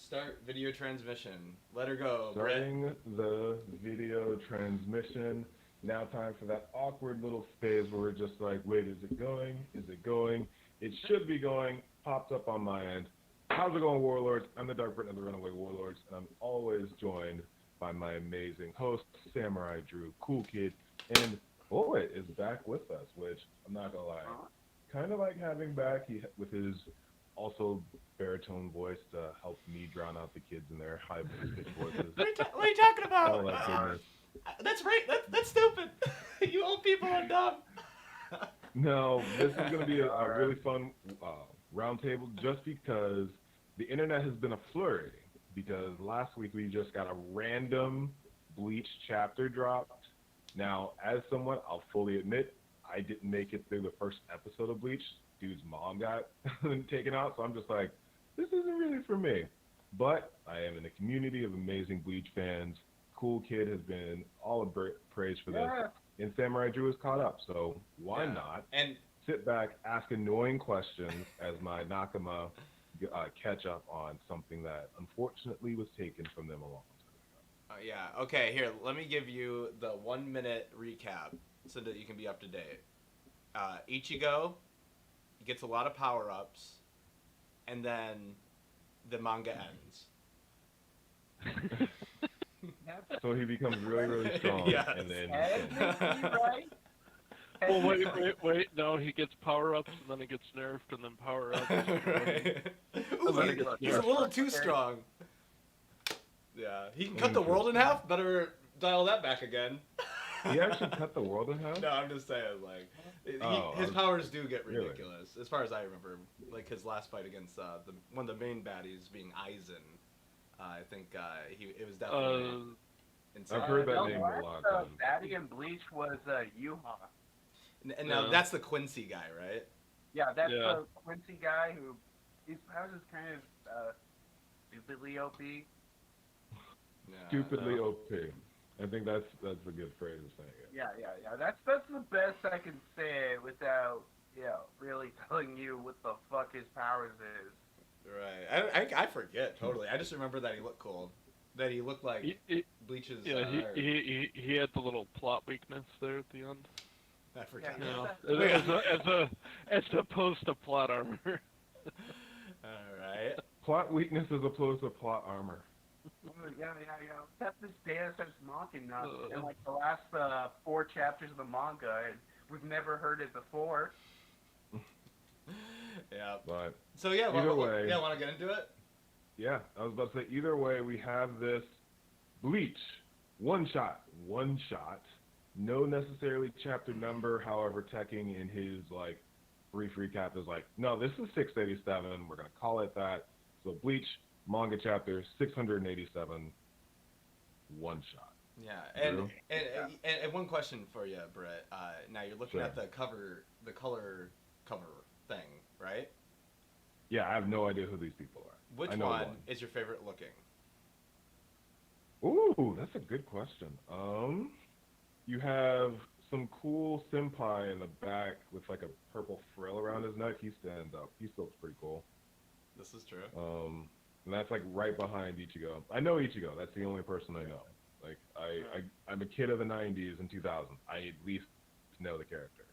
Start video transmission. Let her go, Brett. Starting the video transmission. Now time for that awkward little phase where we're just like, wait, is it going? Is it going? It should be going. Popped up on my end. How's it going, Warlords? I'm the DarkBriton of the Runaway Warlords, and I'm always joined by my amazing host, Samurai Drew, Cool Kid, and Boyd is back with us, which I'm not gonna lie, kind of like having back with his also baritone voice to help me drown out the kids in their high pitched voices. What are you talking about? Oh my goodness. That's right. That's stupid. You old people are dumb. No, this is going to be a really fun roundtable just because the internet has been a flurry. Because last week we just got a random Bleach chapter dropped. Now, as someone, I'll fully admit, I didn't make it through the first episode of Bleach. Dude's mom got taken out, so I'm just like, this isn't really for me. But I am in a community of amazing Bleach fans. Cool Kid has been all of praise for this. And Samurai Drew is caught up, so why not and sit back, ask annoying questions as my Nakama catch up on something that unfortunately was taken from them a long time ago. yeah. Okay. Here, let me give you the 1 minute recap so that you can be up to date. Ichigo gets a lot of power ups, and then the manga ends. So he becomes really, really strong, Yes. and then right? Well, wait. No, he gets power-ups, and then he gets nerfed, and then power-ups. Right. Ooh, And then it gets he's a nerfed. little too strong. Yeah, he can cut the world in half. Better dial that back again. he actually cut the world in half. No, I'm just saying, like, his I powers do get really? ridiculous, as far as I remember. Like his last fight against one of the main baddies being Aizen. I think it was definitely insane. I've heard that name a lot. Baddie and Bleach was Yuha. And now that's the Quincy guy, right? Yeah, that's Yeah. the Quincy guy who his powers is kind of stupidly OP. Yeah, Stupidly no. OP. I think that's a good phrase of saying it. Yeah. That's the best I can say without really telling you what the fuck his powers is. Right. I forget totally. I just remember that he looked cool. That he looked like Bleach's. Yeah, he had the little plot weakness there at the end. I forget. You know, as opposed to plot armor. All right. Plot weakness as opposed to plot armor. Yeah. Except this Deus Ex Machina in like the last 4 chapters of the manga, and we've never heard it before. Yeah. But So yeah, either way, want to get into it? yeah, I was about to say, either way, we have this Bleach one shot, no necessarily chapter number. However, Tekking in his like brief recap is like, no, this is 687. We're gonna call it that. So Bleach manga chapter 687, one shot. Yeah. Drew? And one question for you, Brett. Now you're looking Sure. at the color cover thing, right? Yeah, I have no idea who these people are. Which I know one is your favorite looking? Ooh, that's a good question. You have some cool senpai in the back with like a purple frill around his neck. He stands up. He still looks pretty cool. This is true. And that's like right behind Ichigo. I know Ichigo. That's the only person I know. Like I'm a kid of the '90s and 2000s. I at least know the character.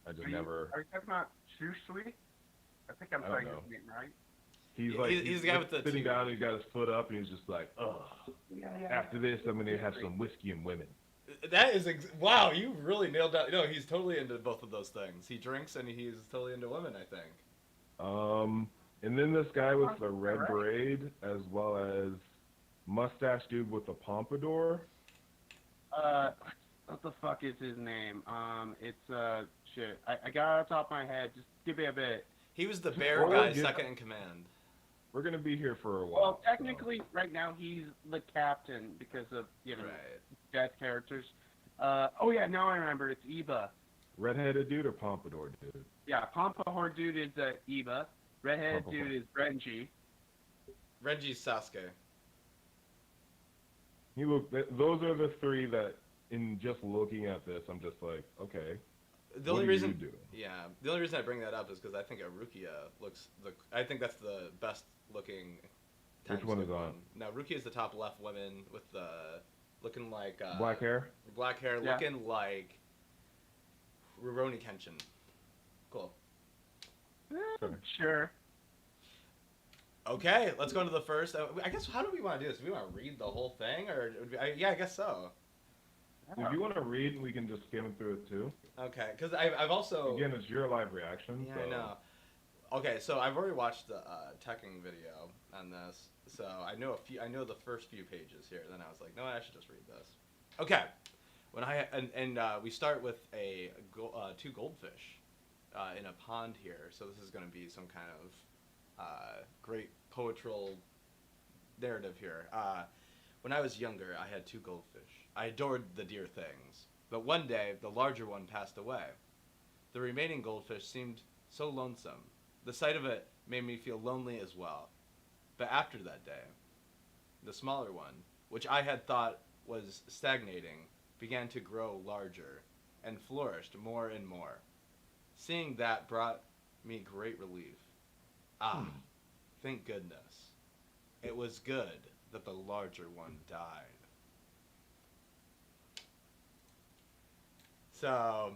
I just never. Are you talking about Shueisha? I think I'm I don't saying know. his name right. He's like he's the guy with the sitting two. down. He's got his foot up, and he's just like, ugh. Yeah. After this, I'm gonna have some whiskey and women. That is wow! You really nailed that. No, he's totally into both of those things. He drinks and he's totally into women, I think. And then this guy with the red braid, as well as mustache dude with the pompadour. What the fuck is his name? It's shit. I got it off the top of my head. Just give me a bit. He was the bear guy, second in command. We're gonna be here for a while. Well, technically, right now he's the captain because of Right. death characters. Oh yeah, now I remember. It's Iba. Redheaded dude or pompadour dude? Yeah, Pompadour dude is Iba. Redheaded Pompadour. dude is Renji. Reggie's Sasuke. Those are the three that, in just looking at this, I'm just like, okay. The what only do reason, you do? yeah, the only reason I bring that up is because I think Arukia I think that's the best looking Which one is on? No, Rukia is the top left woman with the looking like Black hair? Black hair, Yeah. looking like Rurouni Kenshin. Cool. Sure. Okay, let's go into the first. I guess, how do we want to do this? Do we want to read the whole thing, or yeah, I guess so. If you want to read, we can just skim through it too. Okay, because I've also Again, it's your live reaction. yeah, so. I know. Okay, so I've already watched the teching video on this, so I know the first few pages here. Then I was like, no, I should just read this. Okay, when we start with two goldfish in a pond here. So this is going to be some kind of great poetral narrative here. When I was younger, I had two goldfish. I adored the dear things, but one day the larger one passed away. The remaining goldfish seemed so lonesome. The sight of it made me feel lonely as well. But after that day, the smaller one, which I had thought was stagnating, began to grow larger and flourished more and more. Seeing that brought me great relief. Thank goodness. It was good that the larger one died. So,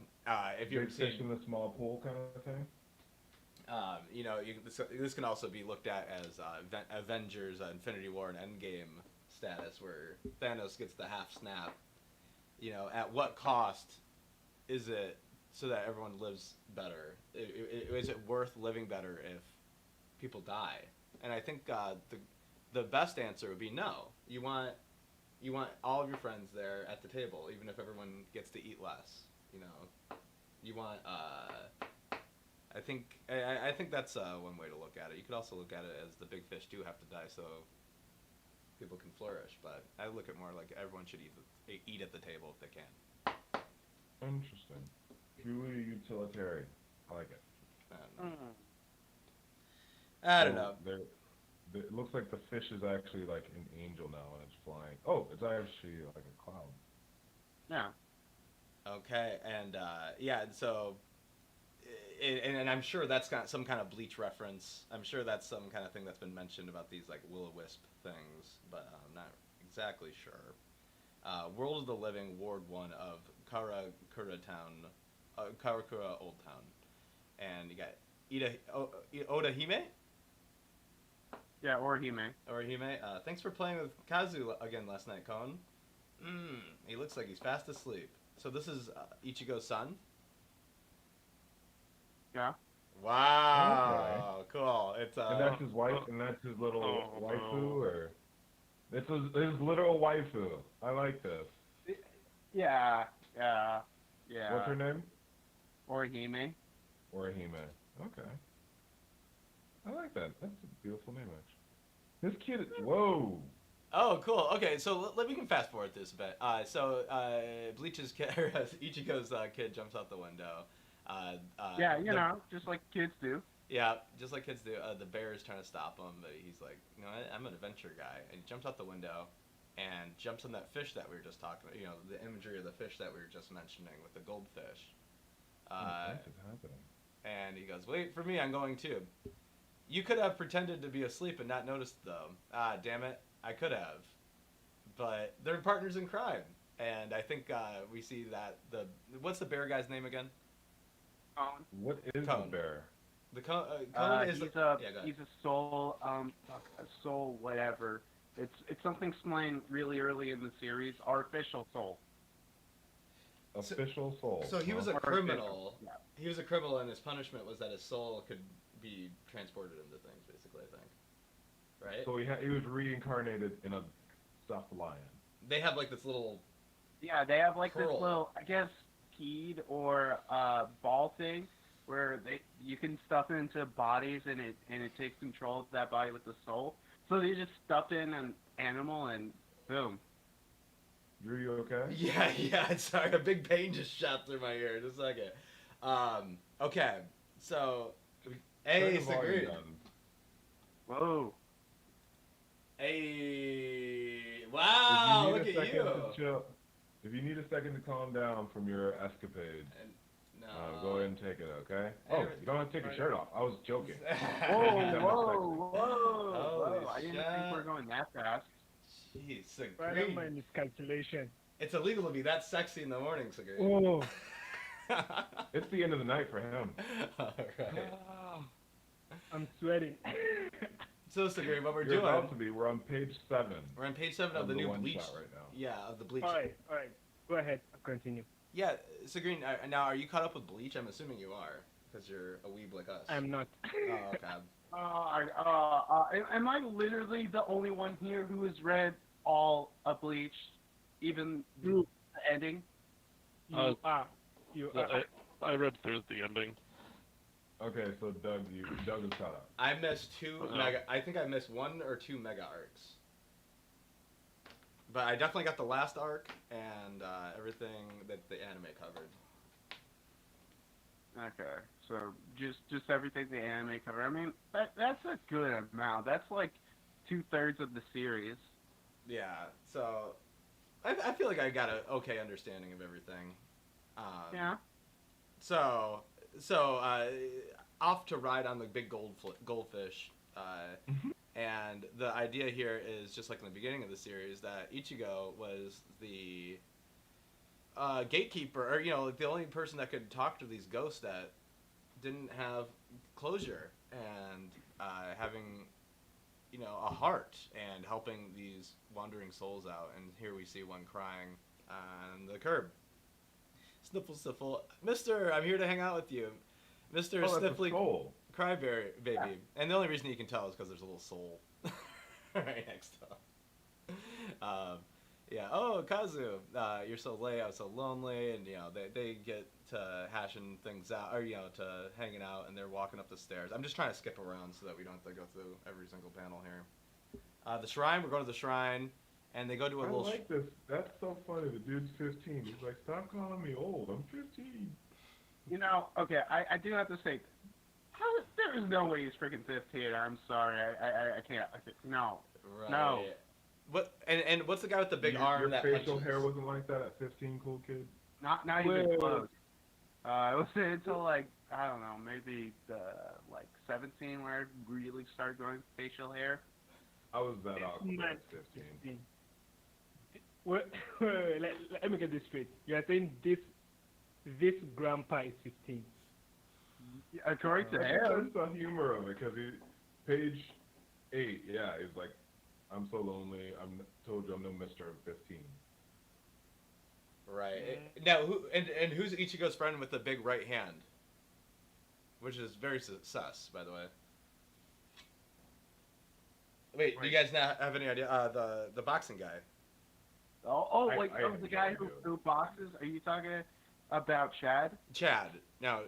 if you're Big fish in the small pool kind of thing? This can also be looked at as Avengers, Infinity War, and Endgame status, where Thanos gets the half snap. At what cost is it so that everyone lives better? Is it worth living better if people die? And I think the best answer would be no. You want all of your friends there at the table, even if everyone gets to eat less. You want. I think that's one way to look at it. You could also look at it as the big fish do have to die so people can flourish. But I look at more like everyone should eat at the table if they can. Interesting. Truly utilitarian. I like it. I don't know. It looks like the fish is actually like an angel now and it's flying. Oh, it's actually like a cloud. Yeah. Okay, and so. And I'm sure that's got some kind of Bleach reference. I'm sure that's some kind of thing that's been mentioned about these like will-o-wisp things, but I'm not exactly sure. World of the Living, Ward 1 of Karakura Old Town, and you got Odahime. Yeah, or Hime. Thanks for playing with Kazu again last night, Kon. He looks like he's fast asleep. So this is Ichigo's son. Yeah. Wow, okay. Cool. It's and that's his wife, and that's his little waifu, or this is his literal waifu. I like this. Yeah. What's her name? Orihime. Orihime. Okay. I like that. That's a beautiful name, actually. This kid is... Whoa! Oh, cool. Okay, so we can fast forward this a bit. Bleach's kid, Ichigo's kid jumps out the window. Just like kids do. Yeah, just like kids do. The bear is trying to stop him, but he's like, I'm an adventure guy. And he jumps out the window and jumps on that fish that we were just talking about, the imagery of the fish that we were just mentioning with the goldfish. What is happening? And he goes, wait for me, I'm going too. You could have pretended to be asleep and not noticed, though. Ah, damn it, I could have. But they're partners in crime. And I think we see that what's the bear guy's name again? Cone. What is Cone. the bear? The Cone is he's a soul, soul whatever. It's something explained really early in the series. Artificial soul. Official soul. So he was a Artificial. criminal. Yeah. He was a criminal, and his punishment was that his soul could be transported into things, basically, I think. Right? So he was reincarnated in a stuffed lion. They have, like, this little... Yeah, they have, like, curl. this little, I guess, keyed or ball thing where you can stuff it into bodies and it takes control of that body with the soul. So they just stuff in an animal and boom. Drew, you okay? Yeah, sorry, a big pain just shot through my ear. Just a second. Okay, so... Hey, agreed. Whoa. Hey, wow, look at you. If you need a second to calm down from your escapades. No. Go ahead and take it, okay? Oh, you don't have to take your shirt off. I was joking. Whoa! I didn't think we were going that fast. Jeez, Sagreen. Right on my miscalculation. It's illegal to be that sexy in the morning, Sagreen. Oh, It's the end of the night for him. Alright. I'm sweating. So, Sagreen, what we're You're doing... about to be. We're on page 7. We're on page 7 of the new one Bleach. shot right now. Yeah, of the Bleach. All right. Go ahead. Continue. Yeah, Sagreen, now are you caught up with Bleach? I'm assuming you are, because you're a weeb like us. I'm not. Oh, okay. Am I literally the only one here who has read all of Bleach, even the ending? You are. I read through the ending. Okay, so Doug is caught up. I missed 2 mega... I think I missed 1 or 2 mega arcs. But I definitely got the last arc and everything that the anime covered. Okay, so just everything the anime cover. I mean, that's a good amount. That's like 2/3 of the series. Yeah, so I feel like I got an okay understanding of everything. Yeah. So off to ride on the big goldfish. And the idea here is just like in the beginning of the series that Ichigo was the gatekeeper, or like the only person that could talk to these ghosts that didn't have closure, and having a heart and helping these wandering souls out. And here we see one crying on the curb. Sniffle, sniffle, Mister, I'm here to hang out with you, Mister. Sniffly Cryberry baby. Yeah. And the only reason you can tell is because there's a little soul right next to him. Yeah. Oh, Kazu, you're so late. I was so lonely, and they get to hashing things out, or to hanging out, and they're walking up the stairs. I'm just trying to skip around so that we don't have to go through every single panel here. The shrine. We're going to the shrine, and they go to a little. I like this. That's so funny. The dude's 15. He's like, stop calling me old. I'm 15. Okay. I do have to say. There is no way he's freaking 15. I'm sorry. I can't. No. Right. No. What? And what's the guy with the big arm your that facial punches? hair wasn't like that at 15, cool kid? Not even close. It was until like I don't know, maybe like 17 where I really started growing facial hair. I was that awkward at 15. Wait, let me get this straight. You are saying this grandpa is 15? According to him. That's the humor of it, because page 8, yeah, he's like, I'm so lonely. Told you I'm no Mr. 15. Right. Now, who's Ichigo's friend with the big right hand? Which is very sus, by the way. Wait, do you guys not have any idea? The boxing guy. The guy who boxes? Are you talking about Chad? Chad. Now,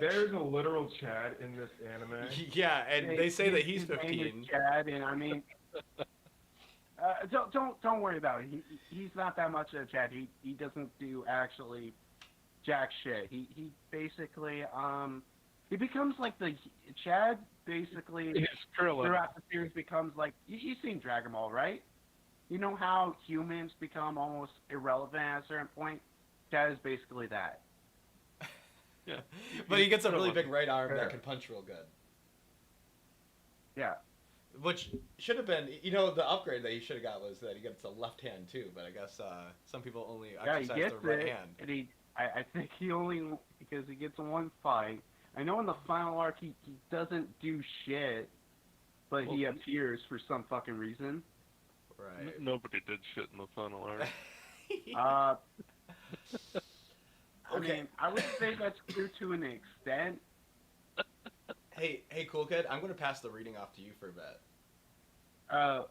there's a literal Chad in this anime. Yeah, and they say that he's 15. His name is Chad, and I mean, don't worry about it. He's not that much of a Chad. He doesn't do actually jack shit. He basically he becomes like the Chad basically throughout the series becomes like you've seen Dragon Ball, right? You know how humans become almost irrelevant at a certain point? Chad is basically that. Yeah. But he gets a really big right arm that can punch real good. Yeah. Which should have been, the upgrade that he should have got was that he gets a left hand too, but I guess some people only exercise their right hand. And I think he only, because he gets one fight. I know in the final arc he doesn't do shit, but he appears for some fucking reason. Right. Nobody did shit in the final arc. I mean, I would say that's clear to an extent. Hey, cool kid, I'm going to pass the reading off to you for a bit.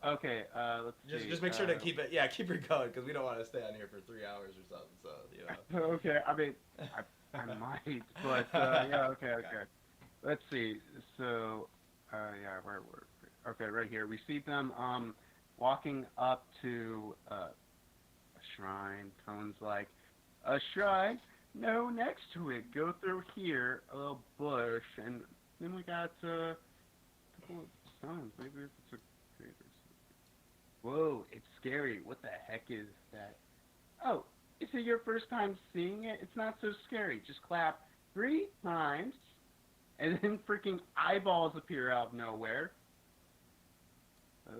Okay, let's see. Just make sure to keep it going, because we don't want to stay on here for 3 hours or something, so, Okay, I mean, I might, but, yeah, okay. Let's see, so, where were we? Okay, right here. We see them, walking up to, a shrine. Cone's like, a shrine? No, next to it. Go through here, a little bush, and then we got a couple of stones. Maybe it's a cave or something. Whoa, it's scary. What the heck is that? Oh, is it your first time seeing it? It's not so scary. Just clap 3 times, and then freaking eyeballs appear out of nowhere.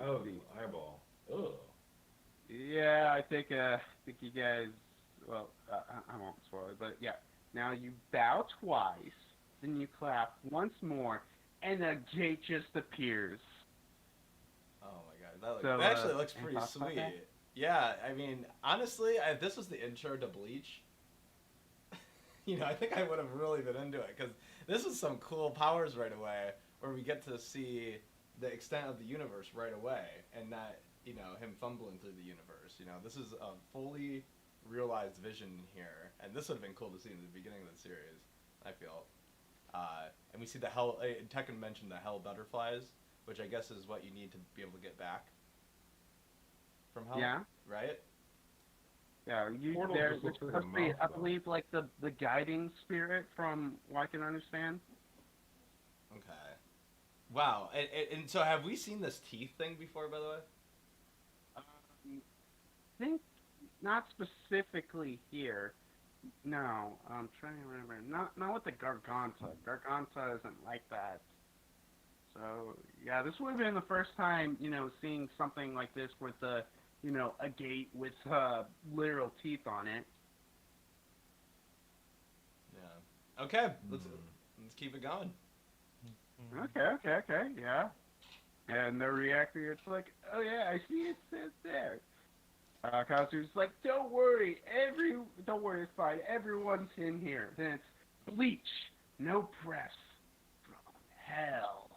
Oh, the eyeball. Ugh. Yeah, I think you guys. Well, I won't spoil it, but yeah. Now you bow twice, then you clap once more, and a gate just appears. Oh my god, So, that actually looks any pretty thoughts about sweet. that? Yeah, I mean, honestly, if this was the intro to Bleach, I think I would have really been into it, because this is some cool powers right away, where we get to see the extent of the universe right away, and not, him fumbling through the universe. This is a fully realized vision here, and this would have been cool to see in the beginning of the series, I feel. And we see the hell, Tekken mentioned the hell butterflies, which I guess is what you need to be able to get back from hell. Yeah. Right? Yeah, Portal there's just looks like a supposed to be, mouse, I though. believe, like the guiding spirit, from what I can understand. Okay. Wow. And so have we seen this teeth thing before, by the way? I think not specifically here. No, I'm trying to remember. Not with the Garganta. Garganta isn't like that. So yeah, this would have been the first time, seeing something like this with a gate with literal teeth on it. Yeah. Okay. Let's keep it going. Okay, yeah. And the reactor, it's like, oh yeah, I see it says there. Kazu's like, don't worry, it's fine. Everyone's in here. Then it's Bleach, no press, from hell.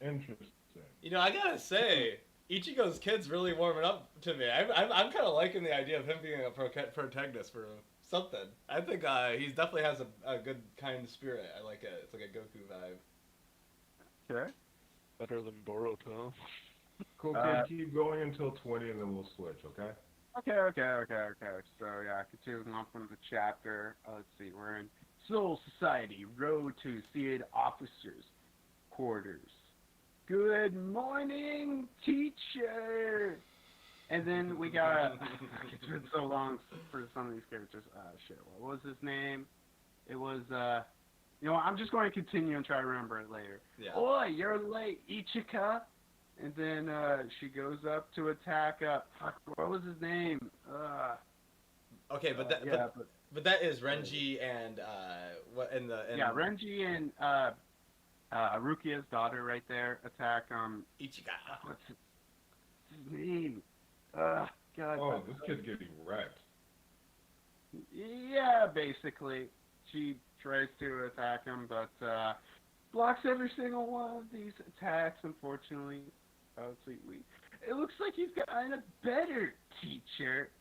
Interesting. I gotta say, Ichigo's kid's really warming up to me. I'm kind of liking the idea of him being a protagonist for something. I think he definitely has a good, kind spirit. I like it. It's like a Goku vibe. Okay. Better than Boruto. Cool, kid. Keep going until 20, and then we'll switch, okay? Okay. So yeah, continuing on from the chapter. Let's see, we're in Soul Society, Road to Seated Officers Quarters. Good morning, teacher. And then we got. It's been so long for some of these characters. Shit. What was his name? It was. I'm just going to continue and try to remember it later. Yeah. Oi, you're late, Ichigo. And then she goes up to attack. What was his name? Okay, but that is Renji and what in the Renji and Rukia's daughter right there attack Ichigo. What's his name? God. Oh, this kid's getting wrecked. Yeah, basically, she tries to attack him, but blocks every single one of these attacks. Unfortunately. Oh, sweet. It looks like you've gotten a better teacher.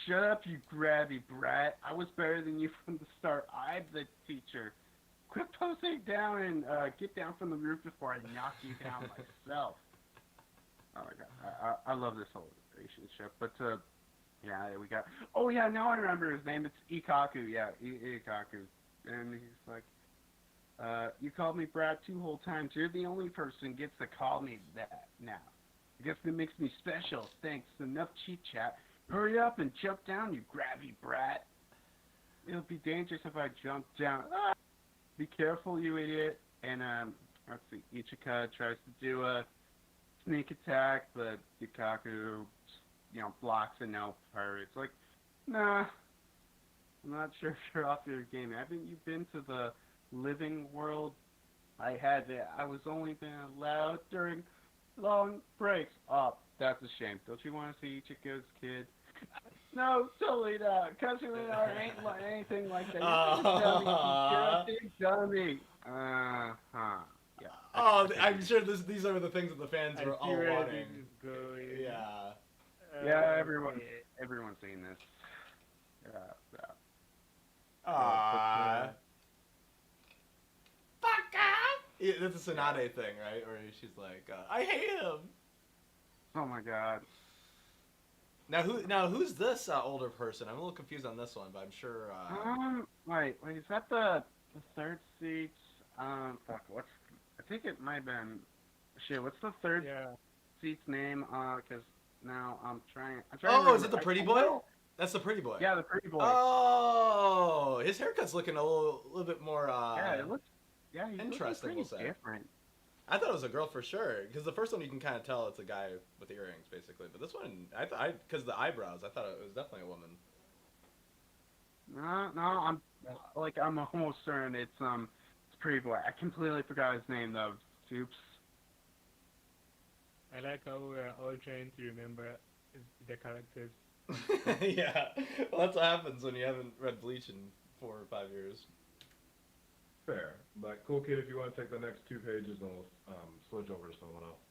Shut up, you grabby brat. I was better than you from the start. I'm the teacher. Quit posting down and get down from the roof before I knock you down myself. Oh my god, I love this whole relationship. But yeah, we got. Oh yeah, now I remember his name. It's Ikaku. Yeah, Ikaku. And he's like, you called me brat 2 whole times. You're the only person gets to call me that now. I guess that makes me special. Thanks. Enough cheat chat. Hurry up and jump down, you grabby brat. It'll be dangerous if I jump down. Ah! Be careful, you idiot. And let's see. Ichigo tries to do a sneak attack, but Ikaku, blocks it. No hurry. It's like, nah. I'm not sure if you're off your game. Haven't you been to the living world? I had that. I was only been allowed during long breaks. Oh, that's a shame. Don't you want to see Ichigo's kid? No, totally not. Cousin and I ain't like anything like that. You're a big dummy. Yeah. Oh, I'm sure these are the things that the fans were all where wanting. this is going. Yeah. Yeah, everyone's seen this. Yeah. Aww. Fuck off! Yeah, that's a Tsunade thing, right? Where she's like, I hate him. Oh my god. Now who's this older person? I'm a little confused on this one, but I'm sure. Wait, is that the third seat? Fuck, I think it might have been. Shit, what's the third seat's name? Because now I'm trying. Oh, is it the pretty boy? That's the pretty boy. Yeah, the pretty boy. Oh, his haircut's looking a little bit more yeah, it looks. Yeah, he's interesting, looking we'll pretty say. different. I thought it was a girl for sure, because the first one you can kind of tell it's a guy with earrings, basically. But this one, because the eyebrows, I thought it was definitely a woman. No, I'm almost certain it's pretty boy. I completely forgot his name though. Oops. I like how we're all trying to remember the characters. Yeah, well, that's what happens when you haven't read Bleach in 4 or 5 years. Fair. But cool kid, if you want to take the next 2 pages, and we'll switch over to someone else.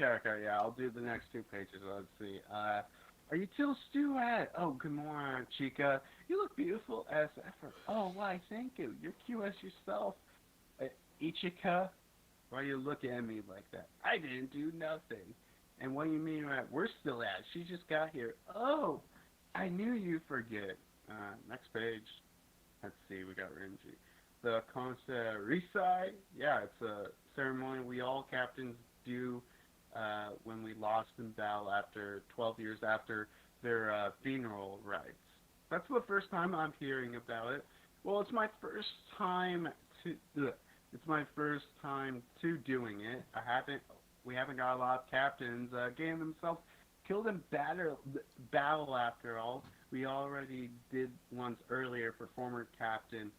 Okay, yeah, I'll do the next 2 pages. Let's see. Are you still Stuart? Oh, good morning, Chica. You look beautiful as ever. Oh, why, thank you. You're cute as yourself. Ichigo, why you looking at me like that? I didn't do nothing. And what do you mean we're still at? She just got here. Oh, I knew you'd forget. Next page. Let's see, we got Renji. The Risai. Yeah, it's a ceremony we all captains do when we lost in battle after 12 years after their funeral rites. That's the first time I'm hearing about it. Well, it's my first time to doing it. We haven't got a lot of captains getting themselves killed in battle after all. We already did once earlier for former Captain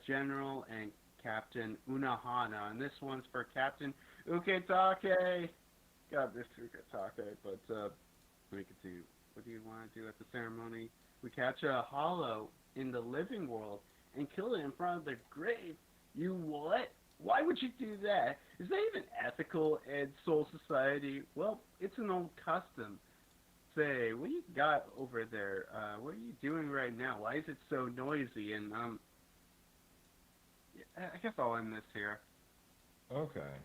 General and Captain Unohana, and this one's for Captain Ukitake. God, this Ukitake, but we could do. What do you want to do at the ceremony? We catch a hollow in the living world and kill it in front of the grave. You what? Why would you do that? Is that even ethical in Soul Society? Well, it's an old custom. Say, what you got over there? What are you doing right now? Why is it so noisy? And I guess I'll end this here. Okay,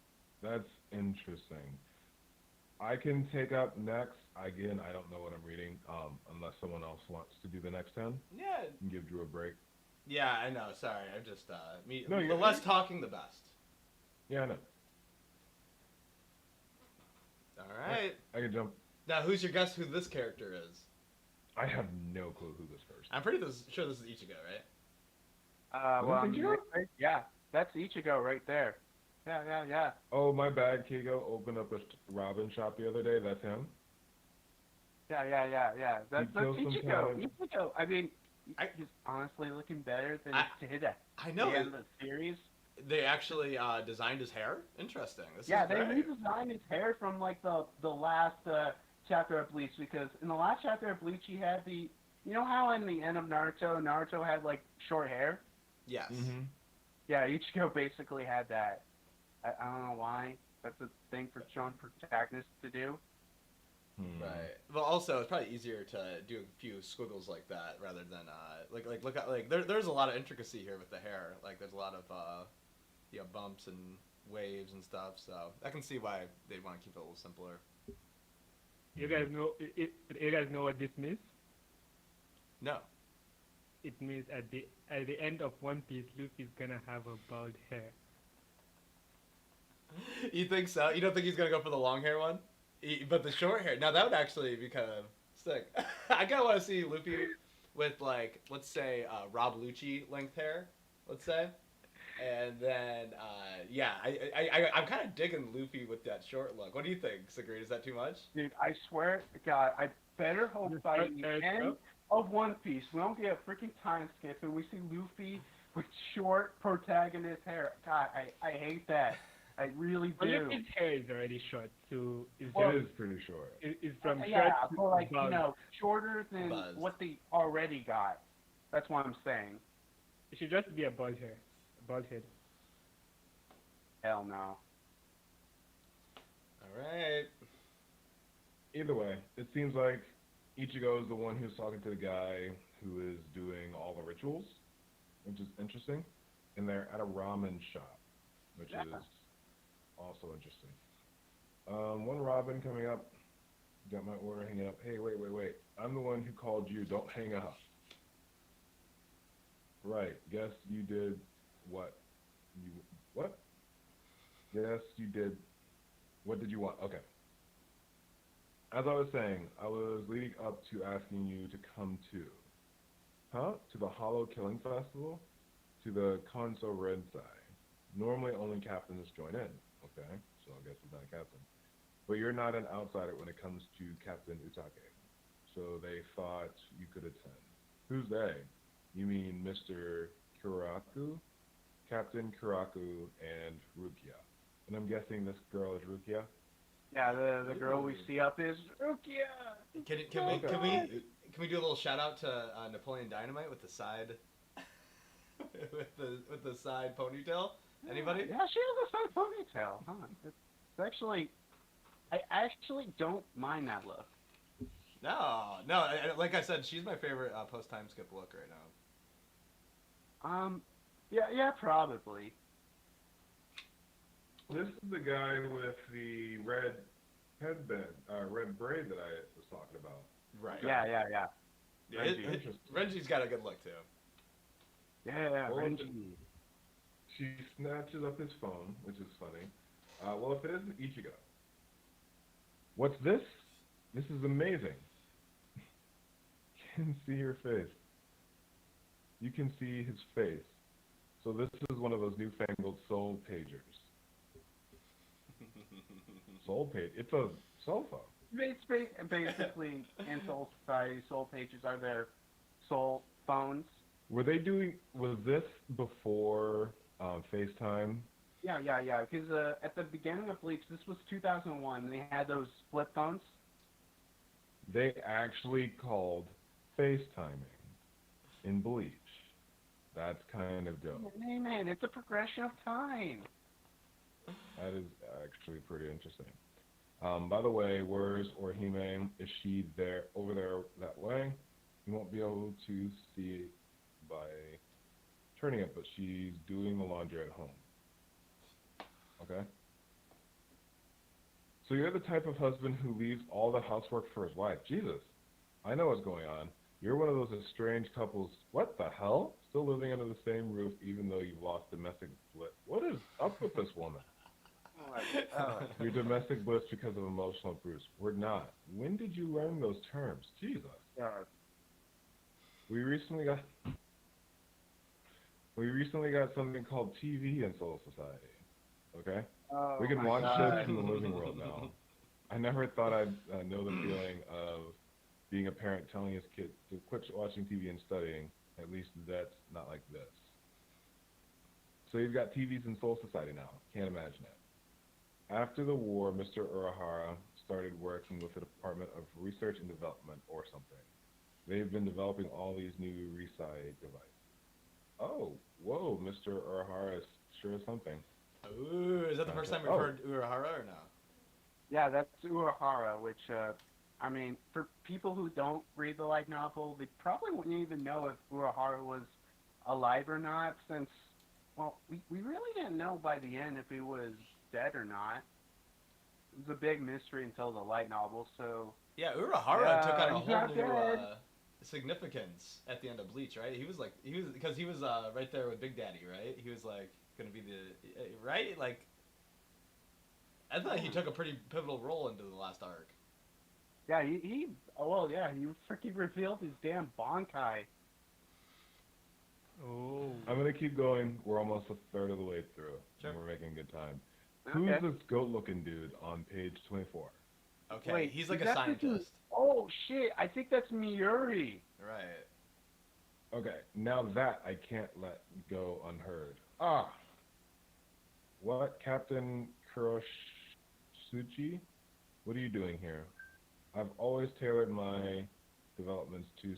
that's interesting. I can take up next. Again, I don't know what I'm reading, unless someone else wants to do the next 10. Yeah. And give Drew a break. Yeah, I know. Sorry, I just No, the less talking, the best. Yeah, I know. All right. I can jump. Now, who's your guess who this character is? I have no clue who this person. I'm pretty sure this is Ichigo, right? Well, Ichigo? yeah, that's Ichigo right there. Yeah. Oh, my bad. Kigo opened up a Robin shop the other day. That's him. Yeah. That's killed some Ichigo. kind Ichigo. I mean, he's honestly looking better than he did at I know. the end of the series. They actually designed his hair. Interesting. This Yeah, is they great. redesigned his hair from like the last chapter of Bleach, because in the last chapter of Bleach he had the, you know how in the end of Naruto had like short hair? Yes. Mm-hmm. Yeah, Ichigo basically had that. I don't know why. That's a thing for shonen protagonists to do. Right. Well, also it's probably easier to do a few squiggles like that rather than like look at like there's a lot of intricacy here with the hair. Like there's a lot of bumps and waves and stuff. So I can see why they want to keep it a little simpler. You guys know what this means? No. It means at the end of One Piece, Luffy's gonna have a bald hair. You think so? You don't think he's gonna go for the long hair one? But the short hair. Now that would actually be kind of sick. I kind of want to see Luffy with like, let's say, Rob Lucci length hair. Let's say, and then I'm kind of digging Luffy with that short look. What do you think, Sigrid? Is that too much? Dude, I swear to God, I better hope by the end of One Piece we don't get a freaking time skip and we see Luffy with short protagonist hair. God, I hate that. I really do. Luffy's hair is already short, so it's It is pretty short. it's from short yeah, to but like bald. shorter than Buzz. what they already got. That's what I'm saying. It should just be a bald head. Hell no. All right. Either way, it seems like Ichigo is the one who's talking to the guy who is doing all the rituals, which is interesting. And they're at a ramen shop, which is also interesting. One Robin coming up. Got my order hanging up. Hey, wait. I'm the one who called you. Don't hang up. Right. Guess you did what? What? Yes, you did. What did you want? Okay. as I was saying, I was leading up to asking you to come to, to the Hollow Killing Festival, to the Konso Rensai. Normally only captains join in, okay? So I guess you're not a captain. But you're not an outsider when it comes to Captain Utake. So they thought you could attend. Who's they? You mean Mr. Kuraku, Captain Kuraku, and Rukia. And I'm guessing this girl is Rukia? Yeah, the girl we see up is Rukia. Can we do a little shout out to Napoleon Dynamite with the side with the side ponytail? Anybody? Yeah, she has a side ponytail. Huh? It's actually, I actually don't mind that look. No. Like I said, she's my favorite post time skip look right now. Yeah, probably. This is the guy with the red headband, red braid that I was talking about. Right. Yeah. Renji's got a good look too. Yeah, Well, Renji. She snatches up his phone, which is funny. Well, if it isn't Ichigo. What's this? This is amazing. You can see her face. You can see his face. So this is one of those newfangled soul pagers. Soul page? It's a cell phone. It's basically in Soul Society, soul pages are their soul phones. Was this before FaceTime? Yeah. Because at the beginning of Bleach, this was 2001. They had those flip phones. They actually called FaceTiming in Bleach. That's kind of dope. Hey, man, it's a progression of time. That is actually pretty interesting. By the way, where's Orihime? Is she over there that way? You won't be able to see it by turning it, but she's doing the laundry at home. Okay? So you're the type of husband who leaves all the housework for his wife. Jesus, I know what's going on. You're one of those estranged couples. What the hell? Still living under the same roof even though you've lost domestic bliss. What is up with this woman? You're domestic bliss because of emotional abuse. We're not. When did you learn those terms? Jesus. We recently got something called TV in Soul Society. Okay? We can watch shows in the living world now. I never thought I'd know the feeling of being a parent telling his kid to quit watching TV and studying. At least that's not like this. So you've got TVs in Soul Society now. Can't imagine it. After the war, Mr. Urahara started working with the Department of Research and Development or something. They've been developing all these new Risai devices. Oh, whoa, Mr. Urahara is sure something. Ooh, is that the first time we've heard Urahara or no? Yeah, that's Urahara, which, I mean, for people who don't read the light novel, they probably wouldn't even know if Urahara was alive or not, since, well, we really didn't know by the end if he was dead or not. It was a big mystery until the light novel, so... Yeah, Urahara took on a whole new dead. significance at the end of Bleach, right? He was right there with Big Daddy, right? He was like gonna be the right, like I thought he took a pretty pivotal role into the last arc. Yeah, he freaking revealed his damn Bankai. Oh. I'm going to keep going. We're almost a third of the way through. Sure. And we're making good time. Okay. Who's this goat-looking dude on page 24? Okay, Wait, he's like is a that the dude- scientist. Oh shit, I think that's Miuri. Right. Okay, now that I can't let go unheard. What, Captain Kurosuchi? What are you doing here? I've always tailored my developments to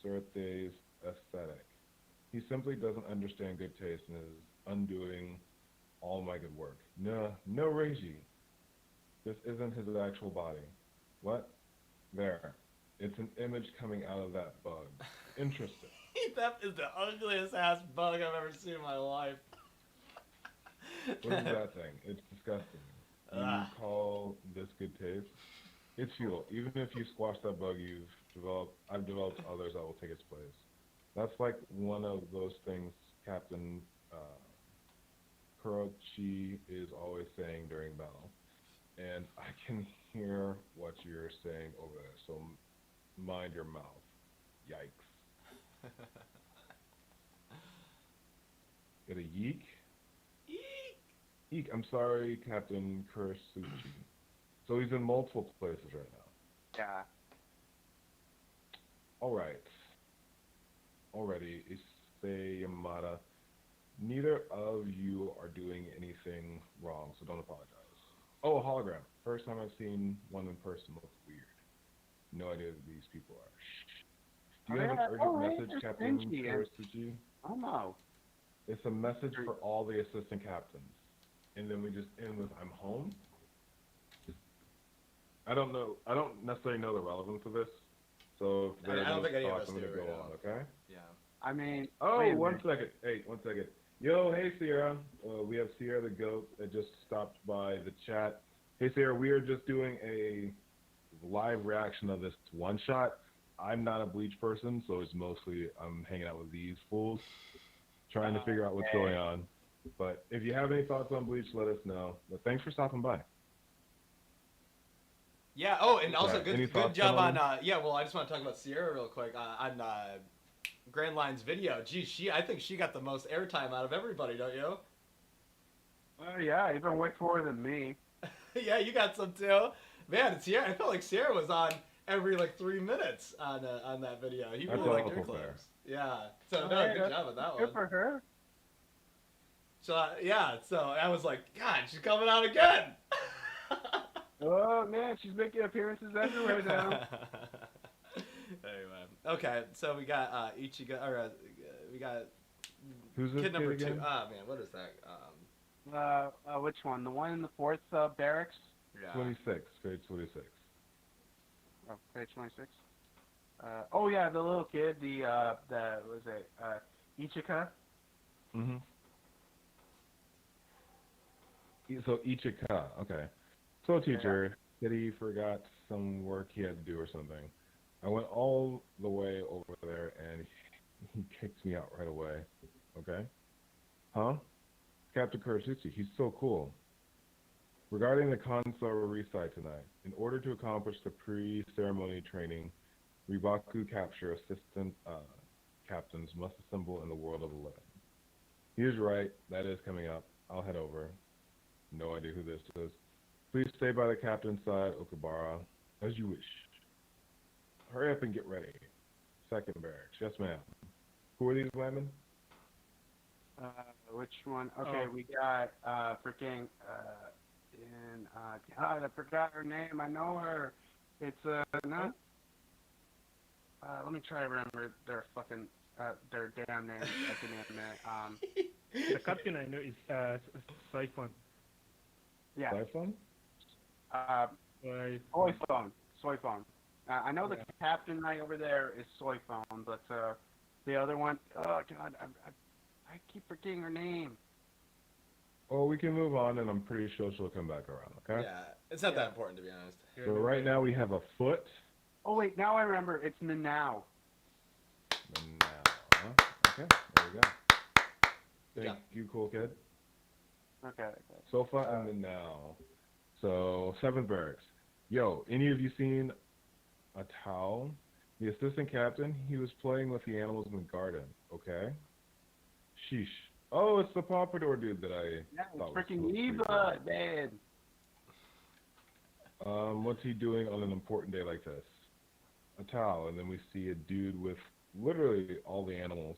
Surete's aesthetic. He simply doesn't understand good taste and is undoing all my good work. No Reiji. This isn't his actual body. What? There. It's an image coming out of that bug. Interesting. That is the ugliest ass bug I've ever seen in my life. What is that thing? It's disgusting. You call this good taste? It's fuel. Even if you squash that bug I've developed others that will take its place. That's like one of those things Captain Kurochi is always saying during battle. And I can hear what you're saying over there, so mind your mouth. Yikes. Get a yeek? Eek. Eek, I'm sorry, Captain Kurasuchi. So he's in multiple places right now. Yeah. Alright. Alrighty, Issei Yamada. Neither of you are doing anything wrong, so don't apologize. Oh, hologram. First time I've seen one in person. Looks weird. No idea who these people are. Shh. Do you have an urgent message, Captain Kurasuchi? I don't know. It's a message for all the assistant captains. And then we just end with, I'm home? I don't know. I don't necessarily know the relevance of this. So if I don't think any of us I'm do going to go right on, now. okay? Yeah. I mean, Oh, wait a one minute. second. Hey, 1 second. Yo, hey, Sierra. We have Sierra the Goat that just stopped by the chat. Hey, Sierra, we are just doing a live reaction of this one shot. I'm not a Bleach person, so it's mostly I'm hanging out with these fools, trying to figure out what's going on. But if you have any thoughts on Bleach, let us know. But thanks for stopping by. Yeah. Oh, and also Any good thoughts, job on. gentlemen? Yeah. Well, I just want to talk about Sierra real quick on Grand Line's video. Gee, I think she got the most airtime out of everybody, don't you? Yeah, even way more than me. Yeah, you got some too. Man, Sierra. I felt like Sierra was on every like 3 minutes on that video. He That's really liked her also fair. clips. Yeah. So Oh, no, yeah, good job on that Good one. for her. So yeah. So I was like, God, she's coming out again. Oh man, she's making appearances everywhere now. Anyway, okay, so we got Ichigo, or we got Who's this kid number kid 2. again? Ah man, what is that? Which one? The one in the fourth barracks? Yeah. 26, page 26. Oh, page 26. Oh yeah, the little kid, the was it Ichigo? Mm-hmm. So Ichika, okay. So teacher, said he forgot some work he had to do or something. I went all the way over there and he kicked me out right away. Okay? Huh? Captain Kurasuchi, he's so cool. Regarding the console recite tonight, in order to accomplish the pre-ceremony training, Ribaku capture assistant captains must assemble in the world of the living. He is right, that is coming up. I'll head over. No idea who this is. Please stay by the captain's side, Okubara, as you wish. Hurry up and get ready. Second barracks. Yes, ma'am. Who are these women? Which one? Okay, we got freaking God, I forgot her name. I know her. It's not. Let me try to remember their fucking their damn names. I can admit. The captain I know is Siphon. Yeah. Siphon? Soyphone. I know the captain right over there is Soyphone, but the other one, oh god, I keep forgetting her name. Well, we can move on, and I'm pretty sure she'll come back around, okay? Yeah, it's not that important to be honest. So right now we have a foot. Oh wait, now I remember. It's Nanao. And now, huh? Okay, there we go. Thank you, cool kid. Okay. Sofa and then now. So, 7th barracks. Yo, any of you seen a towel? The assistant captain, he was playing with the animals in the garden, okay? Sheesh. Oh, it's the Pompadour dude that I thought It's freaking was Eva, man. What's he doing on an important day like this? A towel, and then we see a dude with literally all the animals.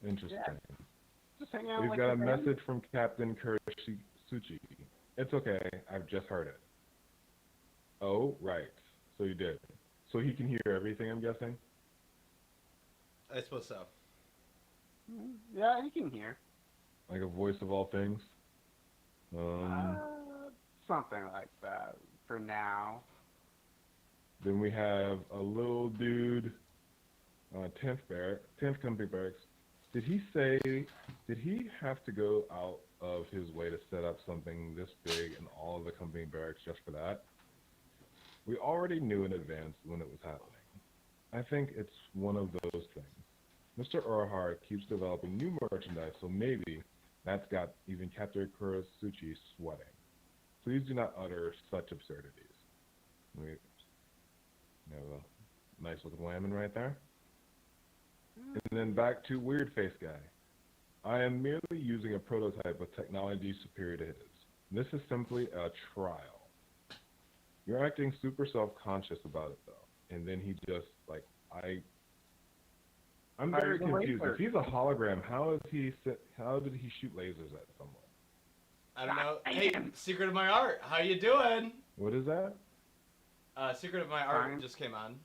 Interesting. Yeah. Just hang out We've like got a a friend. message from Captain Kurasuchi. It's okay, I've just heard it. Oh, right. So you did. So he can hear everything, I'm guessing? I suppose so. Yeah, he can hear. Like a voice of all things? Something like that for now. Then we have a little dude, 10th company barracks. Did he have to go out of his way to set up something this big in all of the company barracks just for that? We already knew in advance when it was happening. I think it's one of those things. Mr. Urahara keeps developing new merchandise, so maybe that's got even Captain Kurasuchi sweating. Please do not utter such absurdities. We have a nice looking lemon right there. And then back to Weird Face Guy. I am merely using a prototype of technology superior to his. This is simply a trial. You're acting super self-conscious about it, though. And then he just, like, I'm very confused. If he's a hologram, how did he shoot lasers at someone? I don't know. Hey, Secret of My Art, how you doing? What is that? Secret of My Art just came on.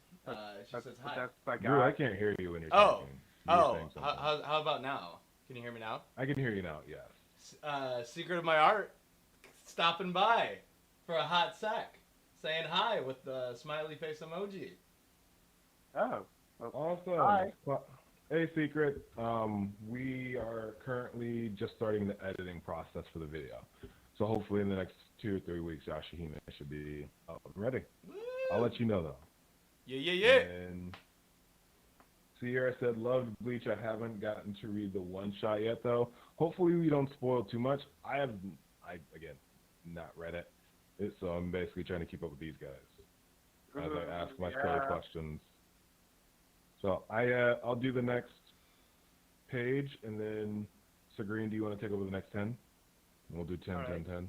She says hi. Drew, I can't hear you when you're talking. How about now? Can you hear me now? I can hear you now, yes. Secret of My Art stopping by for a hot sec, saying hi with the smiley face emoji. Oh. Awesome. Hi. Well, hey, Secret. We are currently just starting the editing process for the video. So hopefully in the next 2 or 3 weeks, Yashahime should be up and ready. Woo! I'll let you know, though. Yeah. And Sierra said, loved Bleach. I haven't gotten to read the one-shot yet, though. Hopefully we don't spoil too much. I again, not read it. So I'm basically trying to keep up with these guys as I ask my spoiler questions. So I'll do the next page, and then Sagreen, do you want to take over the next 10? And we'll do 10, 10, 10.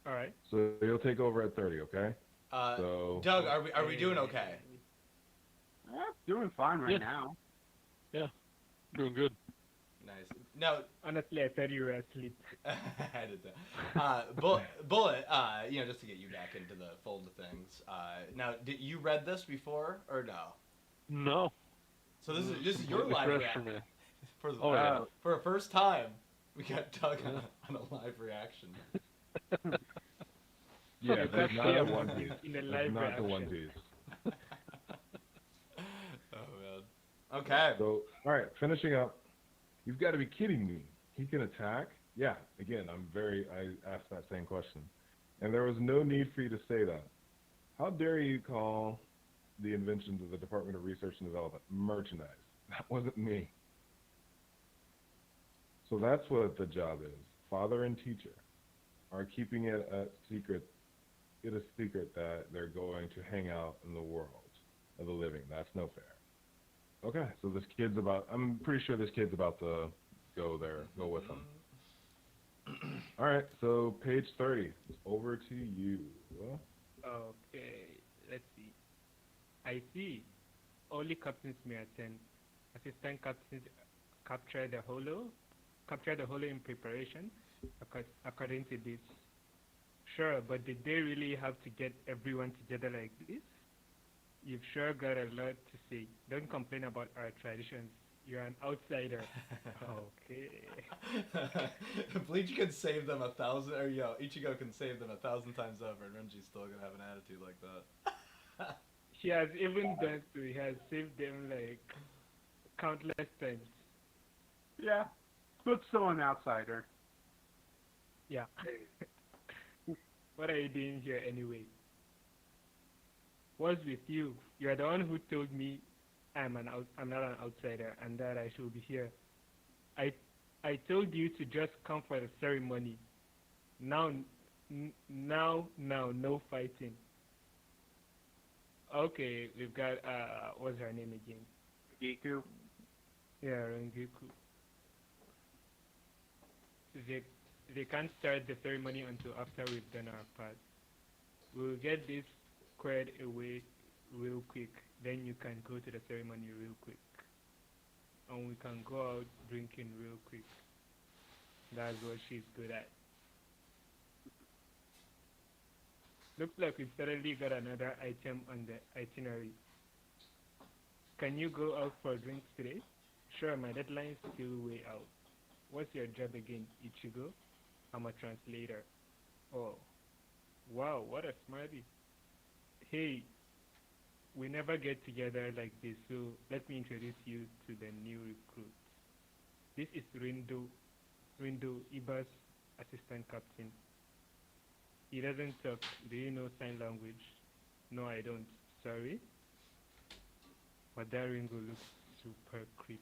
All right. So you'll take over at 30, okay? So Doug, are we doing okay? Doing fine right now. Yeah, doing good. Nice. Now, Honestly, I thought you were asleep. I did that. Bullet, just to get you back into the fold of things. Now, did you read this before or no? No. So this is your Completely live fresh reaction. for me. For a first time, we got Doug on a live reaction. yeah, that's not a one piece. In a That's live not reaction. the one piece. Oh man. Okay. So all right, finishing up. You've got to be kidding me. He can attack? Yeah. Again, I asked that same question, and there was no need for you to say that. How dare you call the inventions of the Department of Research and Development merchandise? That wasn't me. So that's what the job is. Father and teacher are keeping it a secret. It is a secret that they're going to hang out in the world of the living. That's no fair. Okay, so I'm pretty sure this kid's about to go there, go with them. All right, so page 30. It's over to you. Okay, let's see. I see. Only captains may attend. Assistant captains capture the holo in preparation, according to this. Sure, but did they really have to get everyone together like this? You've sure got a lot to say. Don't complain about our traditions. You're an outsider. Okay. Bleach can save them 1,000, or Ichigo can save them 1,000 times over, and Renji's still gonna have an attitude like that. He has even done so. He has saved them like countless times. Yeah, but still an outsider. Yeah. What are you doing here anyway? What's with you? You're the one who told me I'm not an outsider and that I should be here. I told you to just come for the ceremony. Now, no fighting. Okay, we've got what's her name again? Giku. Yeah, Rengiku. They can't start the ceremony until after we've done our part. We'll get this squared away real quick, then you can go to the ceremony real quick. And we can go out drinking real quick. That's what she's good at. Looks like we've suddenly got another item on the itinerary. Can you go out for drinks today? Sure, my deadline's still way out. What's your job again, Ichigo? I'm a translator. Oh, wow, what a smarty. Hey, we never get together like this, so let me introduce you to the new recruits. This is Rindo, Iba's assistant captain. He doesn't talk. Do you know sign language? No, I don't. Sorry? But that Ringo looks super creepy.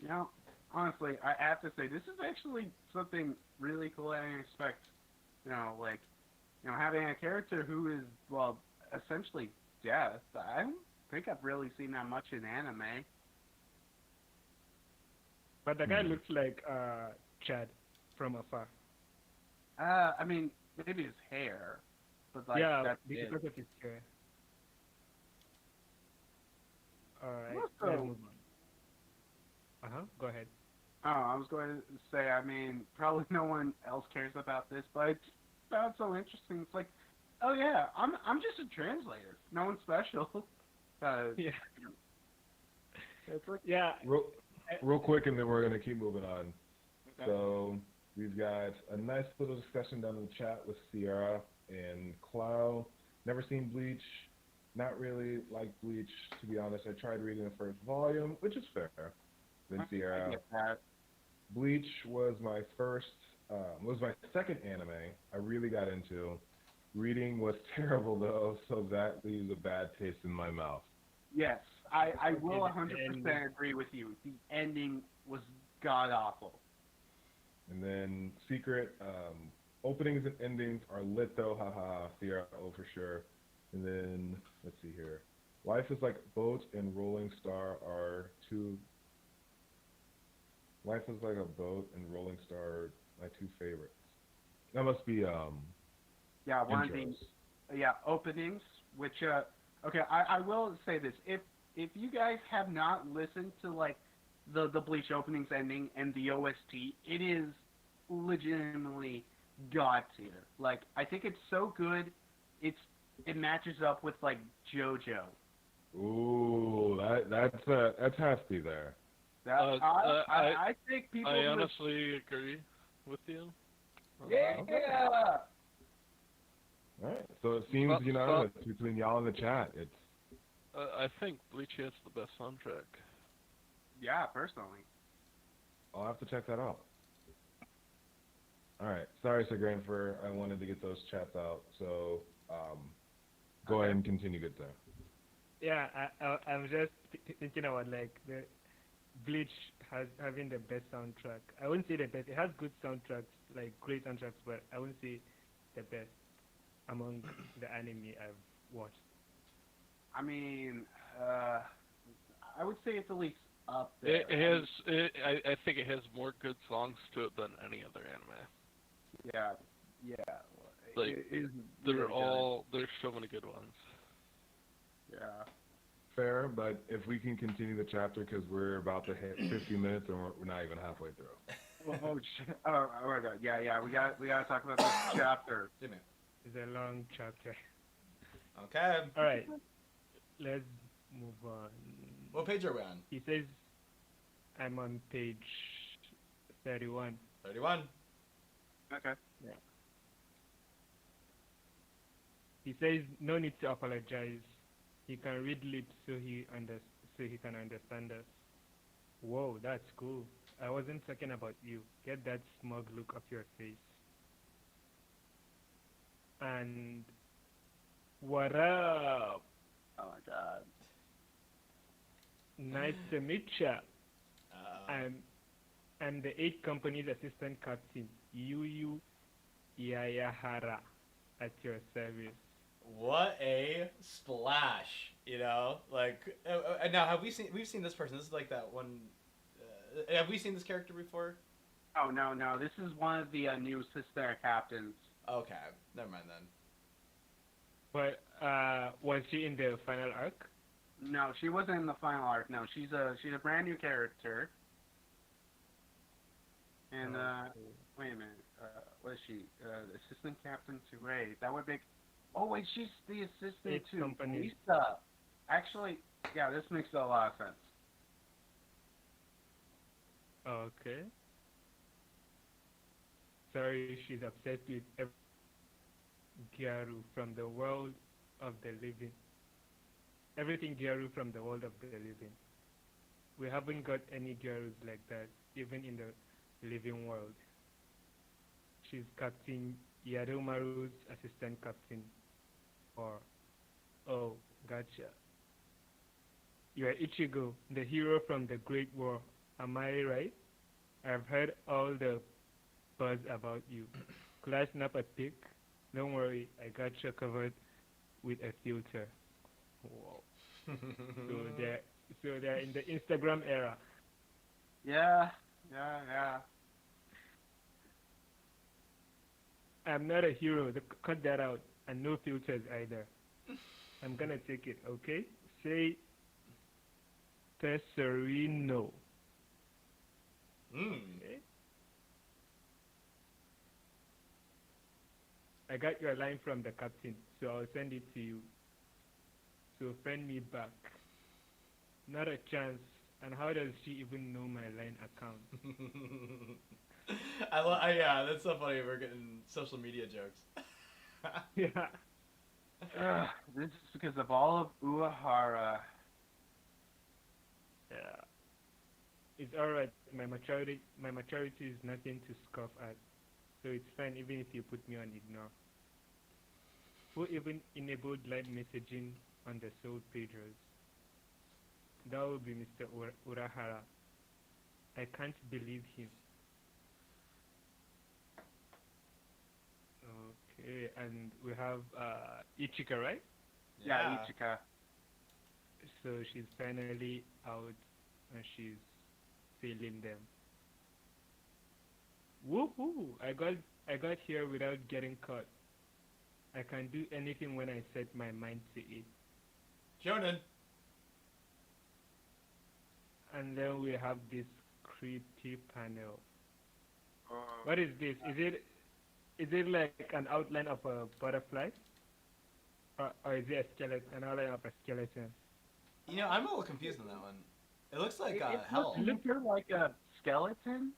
Yeah, honestly, I have to say, this is actually something really cool I didn't expect. Like, having a character who is, well, essentially death. I don't think I've really seen that much in anime. But the guy looks like Chad from afar. I mean, maybe his hair, but like yeah, that's because it. of his hair. Alright, Also, let's move on. Go ahead. oh, I was going to say, I mean, probably no one else cares about this, but it's found so interesting. It's like, oh yeah, I'm just a translator. No one special. Yeah. It's like, Yeah. Real quick, and then we're gonna keep moving on. okay. So we've got a nice little discussion down in the chat with Sierra and Clow. Never seen Bleach. Not really like Bleach, to be honest. I tried reading the first volume, which is fair. Then I Sierra. get that. Bleach was my second anime I really got into. Reading was terrible though, so that leaves a bad taste in my mouth. Yes, I will Okay, 100% agree with you. The ending was god awful. And then Secret, openings and endings are lit though, haha, Sierra, oh for sure. And then, let's see here. Life is Like Boat and Rolling Star are two. Life is Like a Boat and Rolling Star are my two favorites. That must be Yeah, one intros. of the openings, which okay, I will say this. If you guys have not listened to like the Bleach openings ending and the OST, it is legitimately god tier. Like I think it's so good, it matches up with like JoJo. Ooh, that's hefty there. That, I think people. I honestly agree with you. Yeah. All right, so it seems unanimous between y'all in the chat. It's I think Bleach has the best soundtrack. Yeah, personally. I'll have to check that out. All right, sorry, Sir Granfer, I wanted to get those chats out. So go ahead and continue, good sir. Yeah, I'm just thinking about like the Bleach having the best soundtrack. I wouldn't say the best. It has good soundtracks, like great soundtracks, but I wouldn't say the best among the anime I've watched. I mean, I would say it's at least up there. I think it has more good songs to it than any other anime. Yeah. Like, it is really there's so many good ones. good. Yeah. Fair, but if we can continue the chapter because we're about to hit 50 minutes and we're not even halfway through. Oh shit! Oh my god! Yeah. We got to talk about this chapter. Jimmy. It's a long chapter. Okay. All right, let's move on. What page are we on? He says, I'm on page 31. 31. Okay. He says, no need to apologize. He can read lips so he can understand us. Whoa, that's cool. I wasn't talking about you. Get that smug look off your face. And what up? Oh my god. Nice to meet ya. I'm the 8 company's assistant captain, Yuyu Yayahara, at your service. What a splash, Like, now we've seen this person. This is like that one. Have we seen this character before? Oh no! This is one of the new sister captains. Okay, never mind then. But was she in the final arc? No, she wasn't in the final arc. No, she's a brand new character. And wait a minute, what is she? Assistant captain to Ray. That would make. Oh wait, she's the assistant to company. Lisa. Actually, yeah, this makes a lot of sense. Okay. Sorry, she's obsessed with Gyaru from the world of the living. Everything Gyaru from the world of the living. We haven't got any Gyarus like that, even in the living world. She's Captain Yadomaru's assistant captain. Oh, gotcha. You're Ichigo, the hero from the Great War. Am I right? I've heard all the buzz about you. Could I snap a pic? Don't worry, I got you covered with a filter. Wow. So they're in the Instagram era. Yeah, yeah. I'm not a hero. Cut that out. And no filters either. I'm gonna take it, okay? Say Tesserino. Okay. I got your line from the captain, so I'll send it to you. So friend me back. Not a chance. And how does she even know my line account? Yeah, that's so funny. We're getting social media jokes. Yeah. This is because of all of Uehara. Yeah. It's alright. My maturity is nothing to scoff at. So it's fine even if you put me on ignore. Who even enabled live messaging on the soul pages? That would be Mr. Urahara. I can't believe him. Okay, and we have Ichigo, right? Yeah, Ichigo. So she's finally out and she's failing them. Woohoo! I got here without getting caught. I can do anything when I set my mind to it. Shonen. And then we have this creepy panel. What is this? Is it like an outline of a butterfly? Or is it an outline of a skeleton? You know, I'm a little confused on that one. It looks like It hell. looks like a skeleton,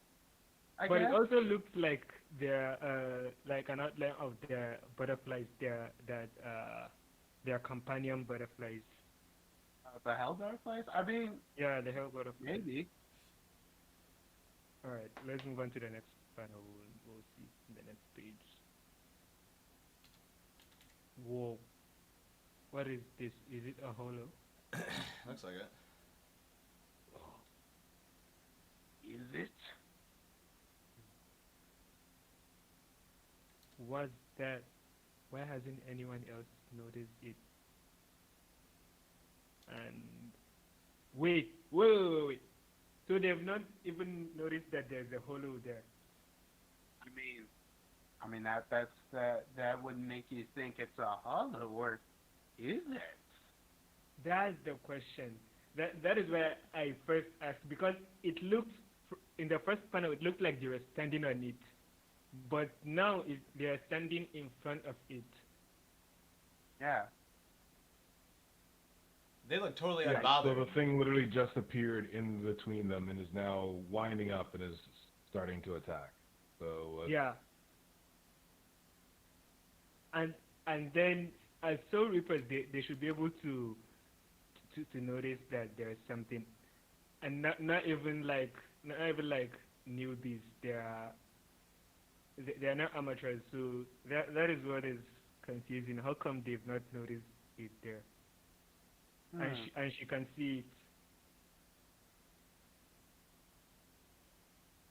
I But guess. it also looks like they're like an outline of their butterflies, their companion butterflies. The hell butterflies? I mean, Yeah, the hell butterflies. maybe. All right, let's move on to the next panel. We'll see the next page. Whoa, what is this? Is it a holo? Looks like it. Is it? What's that? Why hasn't anyone else noticed it? And wait. So they've not even noticed that there's a holo there. I mean that would make you think it's a hollow, or is it? That's the question. That is where I first asked, because it looked in the first panel it looked like they were standing on it, but now they are standing in front of it. Yeah. They look totally Yeah, unbothered. so the thing literally just appeared in between them and is now winding up and is starting to attack. So Yeah. And then as Soul Reapers, they should be able to notice that there is something, and not even like newbies. They are not amateurs. So that is what is confusing. How come they've not noticed it there? And she can see it.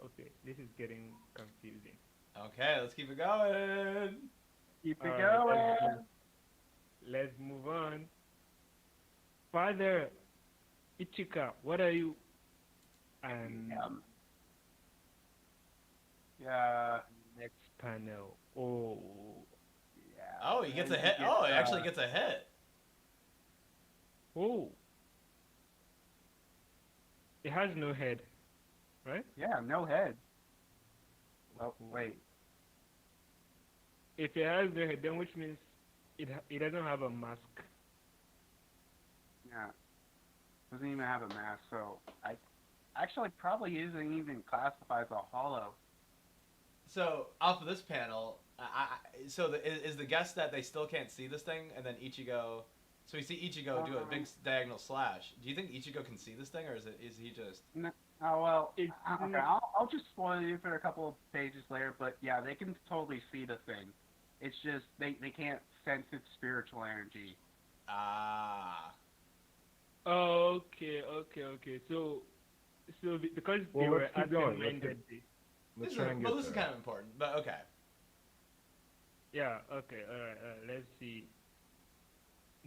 Okay, this is getting confusing. Okay, let's keep it going. Keep it Alright, going. Let's move on. Father Ichika, what are you? And Yeah. next panel. Oh, Yeah. Oh, he gets a And hit. you Oh, get, it actually gets a hit. oh. It has no head, right? Yeah, no head. Oh, wait. If it has no head, then which means it doesn't have a mask. Yeah. Doesn't even have a mask, so I actually probably isn't even classified as a hollow. So off of this panel, is the guess that they still can't see this thing, and then Ichigo. So we see Ichigo do a big diagonal slash. Do you think Ichigo can see this thing, or is he just? Oh well. It's- Okay, I'll just spoil you for a couple of pages later, but yeah, they can totally see the thing. It's just they can't sense its spiritual energy. Ah. Okay. So because Well, they were let's keep going. absent-minded. Let's try and get This is there. kind of important, but okay. Yeah. Okay. All right. Let's see.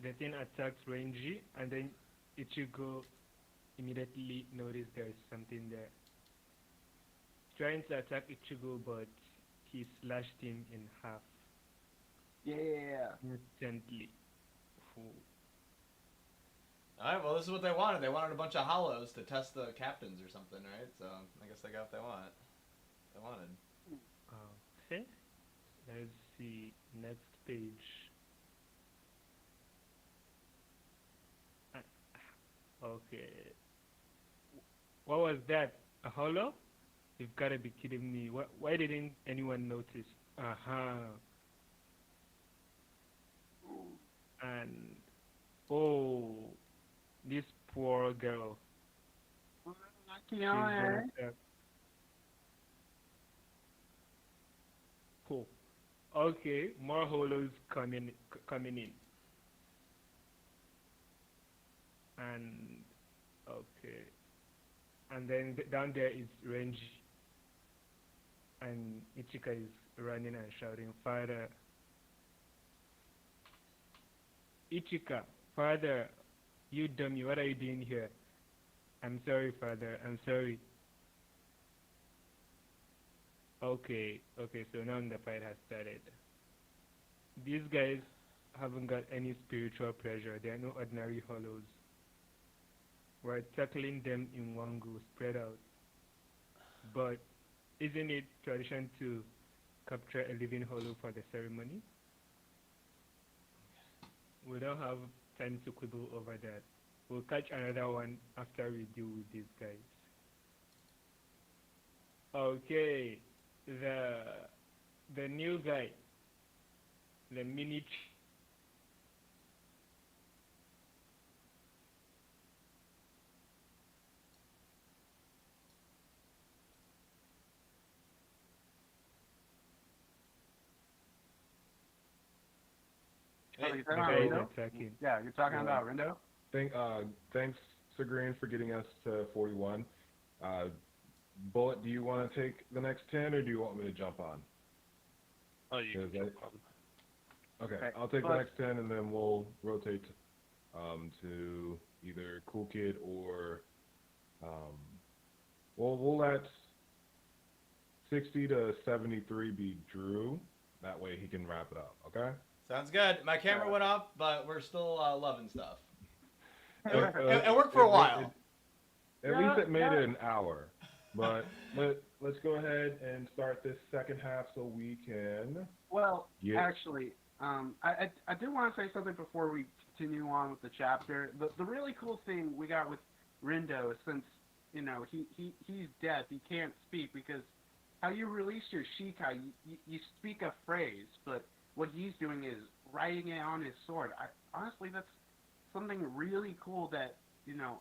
The thing attacks Renji, and then Ichigo immediately noticed there's something there. Trying to attack Ichigo, but he slashed him in half Yeah. instantly. Ooh. All right, well, this is what they wanted. They wanted a bunch of hollows to test the captains or something, right? So I guess they got what they want. They wanted. Okay. Let's see. Next page. Okay. What was that? A hollow? You've got to be kidding me. Why didn't anyone notice? And oh, this poor girl. She's gonna have- Cool. Okay, more hollows coming in. And okay. And then down there is Renji. And Ichika is running and shouting, "Father! Ichika, father, you dummy, what are you doing here?" "I'm sorry, father, I'm sorry." Okay, so now the fight has started. These guys haven't got any spiritual pressure. They are no ordinary hollows. We're tackling them in one go, spread out. But isn't it tradition to capture a living hollow for the ceremony? We don't have time to quibble over that. We'll catch another one after we deal with these guys. Okay, the new guy, the mini. Oh, you're The talking about guy is Rindo? attacking. Yeah, you're talking about Rindo? Thanks, Sagreen, for getting us to 41. Bullet, do you want to take the next 10, or do you want me to jump on? Oh, you can jump on. Okay, Okay, I'll take the but- next 10, and then we'll rotate to either Cool Kid or we'll let 60 to 73 be Drew. That way he can wrap it up. Okay. Sounds good. My camera went off, but we're still loving stuff. It It worked for a while. At least it made it an hour. But let's go ahead and start this second half so we can. Well, Yes. actually, I do want to say something before we continue on with the chapter. The really cool thing we got with Rindo is, since he's deaf, he can't speak, because how you release your Shikai, you speak a phrase, but what he's doing is writing it on his sword. Honestly, that's something really cool that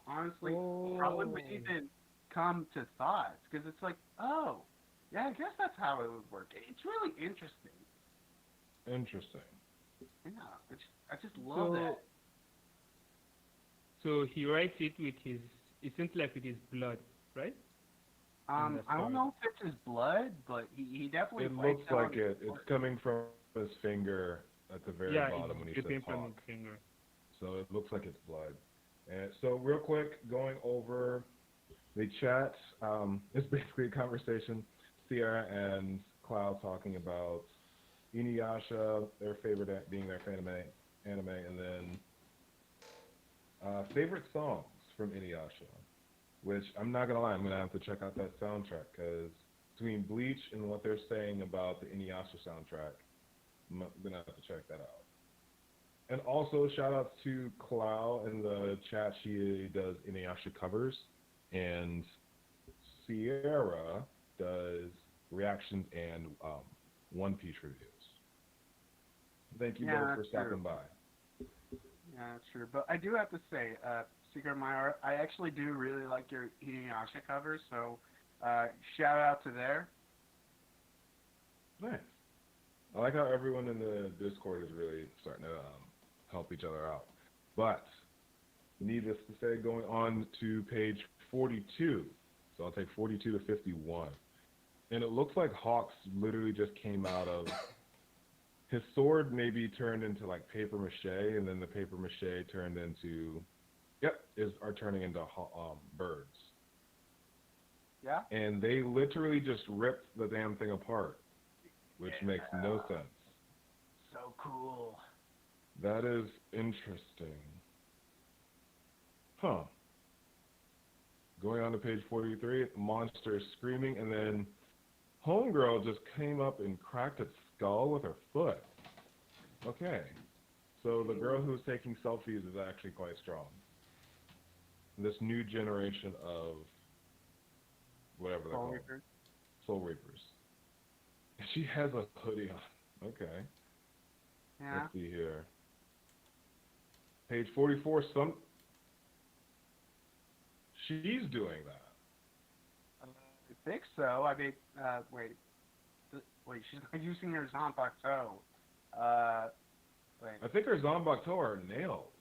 honestly probably wouldn't even come to thoughts, because it's like, oh yeah, I guess that's how it would work. It's really interesting. Interesting. Yeah, I just love that. So he writes it with his. It seems like with his blood, right? I don't know if it's his blood, but he definitely. It writes looks on like his it. sword. It's coming from his finger at the very bottom when he says dripping from hawk. his finger. So it looks like it's blood. And so real quick, going over the chat, it's basically a conversation. Sierra and Cloud talking about Inuyasha, their favorite being their anime, and then favorite songs from Inuyasha, which I'm not gonna lie, I'm gonna have to check out that soundtrack, because between Bleach and what they're saying about the Inuyasha soundtrack, I'm gonna have to check that out. And also shout out to Cloud in the chat. She does Inuyasha covers, and Sierra does reactions and One Piece reviews. Thank you both for stopping by. Yeah, that's true. But I do have to say, Secret Myra, I actually do really like your Inuyasha covers, so shout out to there. Nice. I like how everyone in the Discord is really starting to help each other out. But needless to say, going on to page 42, So I'll take 42 to 51. And it looks like Hawks literally just came out of his sword maybe turned into like paper mache, and then the paper mache turned into are turning into birds. Yeah. And they literally just ripped the damn thing apart, which makes no sense. So cool. That is interesting. Huh. Going on to page 43, the monster is screaming, and then Homegirl just came up and cracked its skull with her foot. Okay. So the girl who's taking selfies is actually quite strong. This new generation of whatever they're called. Soul Reapers. She has a hoodie on. Okay. Yeah. Let's see here. Page 44, she's doing that. I think so. I mean, wait, she's not using her Zanpakuto. Wait. I think her Zanbakuto are nails.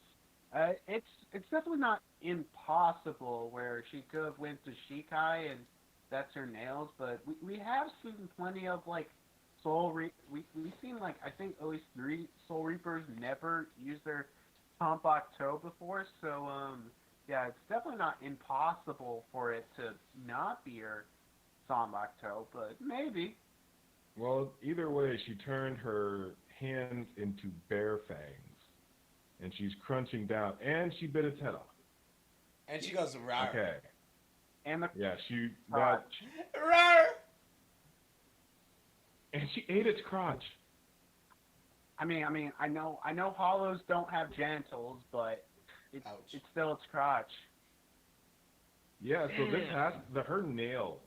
It's definitely not impossible where she could have went to Shikai and that's her nails, but we have seen plenty of like we've seen like I think at least 3 Soul Reapers never use their Zanpakuto before, so yeah, it's definitely not impossible for it to not be her Zanbakuto, but maybe. Well, either way, she turned her hands into bear fangs, and she's crunching down, and she bit its head off. And she goes, rawr. Okay. And the she rawr. And she ate its crotch. I mean, I know hollows don't have genitals, but it's still its crotch. Yeah, so this has her nails.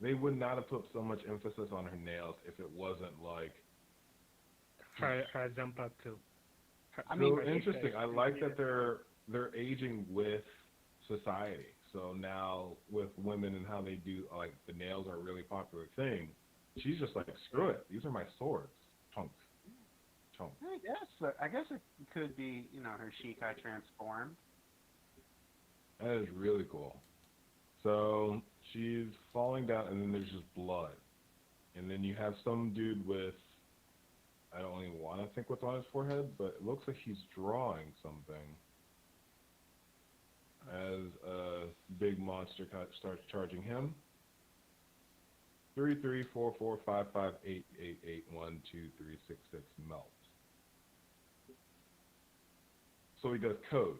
They would not have put so much emphasis on her nails if it wasn't like her Zanpakuto. So interesting. I like that they're aging with society. So now with women and how they do, like the nails are a really popular thing. She's just like, screw it. These are my swords. Chunk. Chunk. I guess it could be, her Shikai transformed. That is really cool. So she's falling down, and then there's just blood. And then you have some dude with, I don't even want to think what's on his forehead, but it looks like he's drawing something. As a big monster starts charging him. 3, 3, 4, 4, 5, 5, 8, 8, 8, 1, 2, 3, 6, 6, melt. So he does code.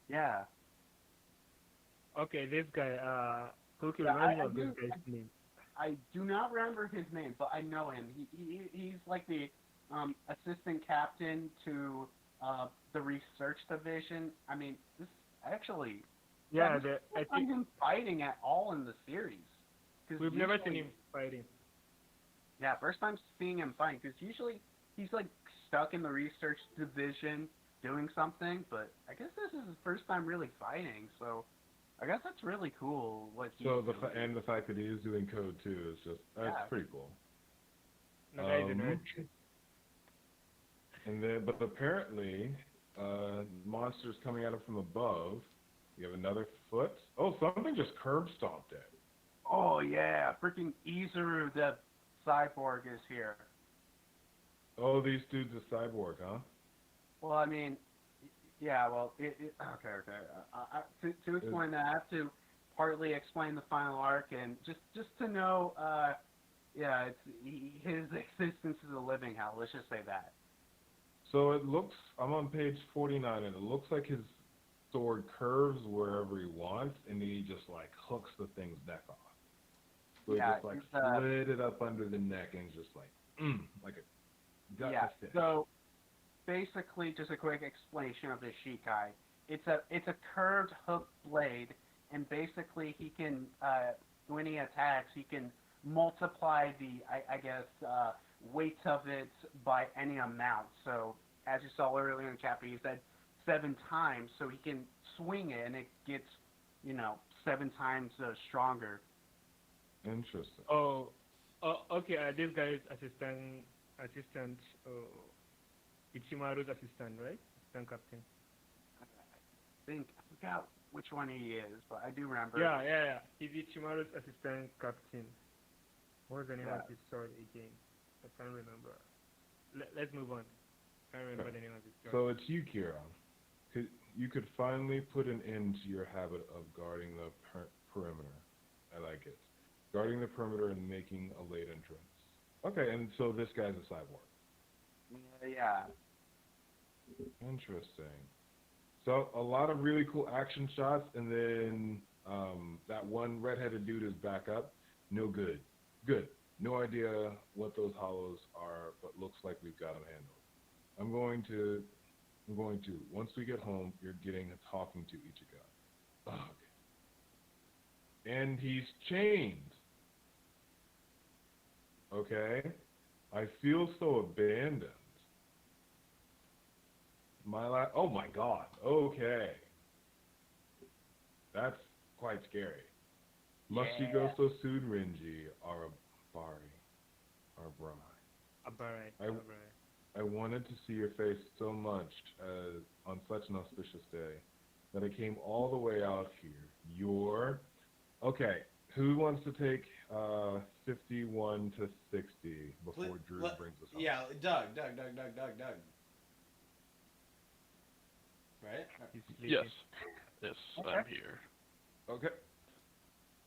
Yeah. Okay, this guy, who can remember this guy's name? I do not remember his name, but I know him. He's like the assistant captain to the research division. I mean, this actually. Yeah, I find him fighting at all in the series. We've never seen him fighting. Yeah, first time seeing him fight, because usually he's like stuck in the research division doing something, but I guess this is his first time really fighting, so I guess that's really cool. And the fact that he is doing code too is just that's pretty cool. No, guys, but apparently, monsters coming at him from above. You have another foot. Oh, something just curb stomped it. Oh yeah, freaking Izuru the cyborg is here. Oh, these dudes are cyborg, huh? Well, I mean, yeah. Well, okay. To explain that, I have to partly explain the final arc, and just to know, his existence is a living hell. Let's just say that. So it looks. I'm on page 49, and it looks like his sword curves wherever he wants, and he just like hooks the thing's neck off. So he just like slid it up under the neck, and just like a gut to fish. So basically, just a quick explanation of the Shikai. It's a curved hook blade, and basically he can when he attacks, he can multiply the weight of it by any amount. So as you saw earlier in the chapter, he said 7 times, so he can swing it, and it gets 7 times stronger. Interesting. Oh, okay. This guy is assistant, Ichimaru's assistant, right? Assistant captain. I forgot which one he is, but I do remember. Yeah. He's Ichimaru's assistant captain. What's the name Yeah. of his sword again? I can't remember. Let's move on. I can't remember the name of his sword. So it's Yukiro. You could finally put an end to your habit of guarding the perimeter. I like it. Guarding the perimeter and making a late entrance. Okay, and so this guy's a cyborg. Yeah. Interesting. So a lot of really cool action shots, and then that one redheaded dude is back up. No good. Good. No idea what those hollows are, but looks like we've got them handled. I'm going to. Once we get home, you're getting a talking to Ichigo. Ugh. And he's chained. Okay? I feel so abandoned. Oh my god. Okay. That's quite scary. Must you go so soon, Renji? Arabari. I wanted to see your face so much on such an auspicious day that I came all the way out here. Okay, who wants to take 51 to 60 before Drew brings us home? Yeah, Doug. Right? He's sleeping. Yes, Okay. I'm here. Okay.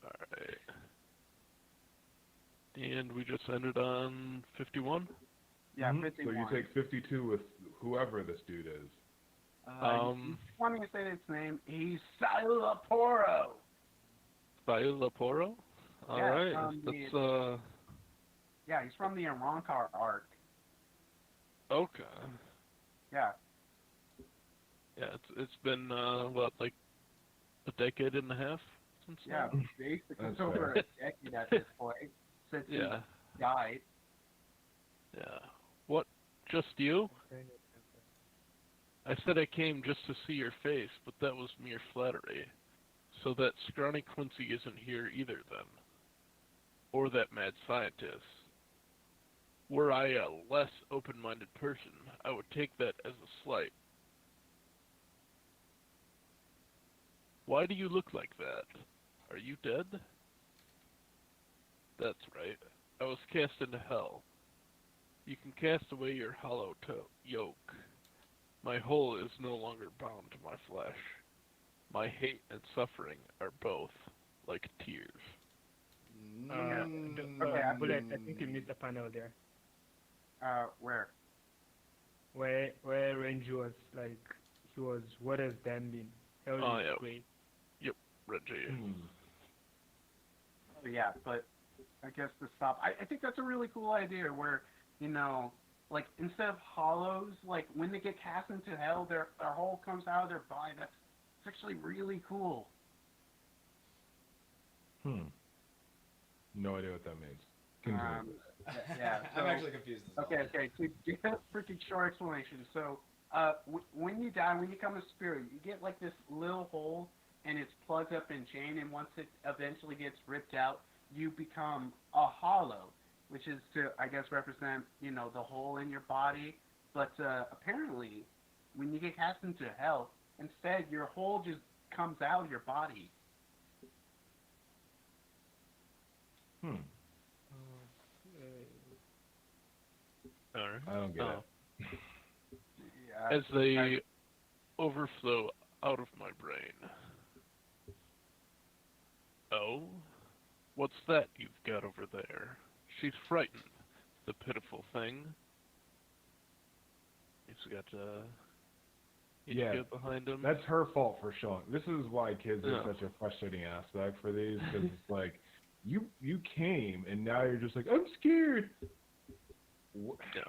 Alright. And we just ended on 51? Yeah, Mhm. 51. So you take 52 with whoever this dude is. You want me to say his name? He's Silaporo. Silaporo? Alright. That's, Yeah, he's from the Arrancar arc. okay. Yeah. Yeah, it's been, like a decade and a half since Yeah, then? basically That's over a decade at this point since he Yeah. died. Yeah. What? Just you? I said I came just to see your face, but that was mere flattery. So that scrawny Quincy isn't here either, then. Or that mad scientist. Were I a less open-minded person, I would take that as a slight. Why do you look like that? Are you dead? That's right. I was cast into hell. You can cast away your hollow yoke. My whole is no longer bound to my flesh. My hate and suffering are both like tears. Bullet, I think you missed a panel there. Where? Where Renji was like, he was, what has Dan been? Held Oh, in yeah. screen. Reggie. Yeah, but I guess to stop, I think that's a really cool idea where, like instead of hollows, like when they get cast into hell, their whole comes out of their body. That's actually really cool. No idea what that means. Continue. Yeah. I'm so- actually confused as well. Okay. To get a freaking short explanation, so when you die, when you become a spirit, you get like this little hole, and it's plugged up and chained, and once it eventually gets ripped out, you become a hollow, which is to, I guess, represent, the hole in your body. But apparently, when you get cast into hell, instead, your hole just comes out of your body. Alright. I don't get it. Yeah, As they overflow out of my brain. Oh? What's that you've got over there? She's frightened, the pitiful thing. He's got, Yeah. Ichigo behind him. That's her fault for showing. This is why kids Yeah. are such a frustrating aspect for these, because it's like, you came, and now you're just like, I'm scared. Yeah.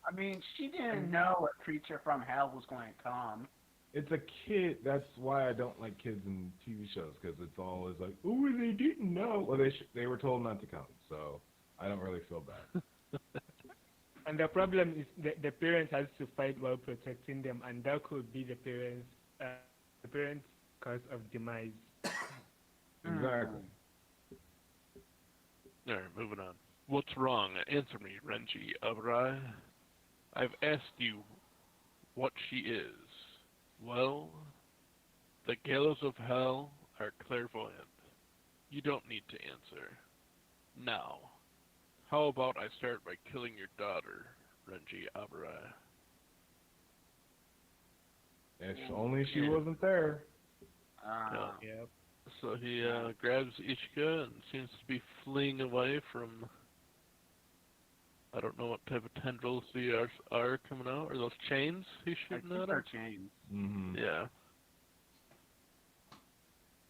I mean, she didn't know a creature from hell was going to come. It's a kid. That's why I don't like kids in TV shows, because it's always like, oh, they didn't know. Well, they were told not to come, so I don't really feel bad. And the problem is the parents has to fight while protecting them, and that could be the parents' cause of demise. Exactly. Alright, moving on. What's wrong? Answer me, Renji Abrai. I've asked you what she is. Well, The gallows of hell are clairvoyant. You don't need to answer. Now, how about I start by killing your daughter, Renji Abarai? If only she wasn't there. Yep. So he grabs Ichigo and seems to be fleeing away from, I don't know what type of tendrils these are coming out. Are those chains he's I shooting think at they're him? chains. Mm-hmm. Yeah.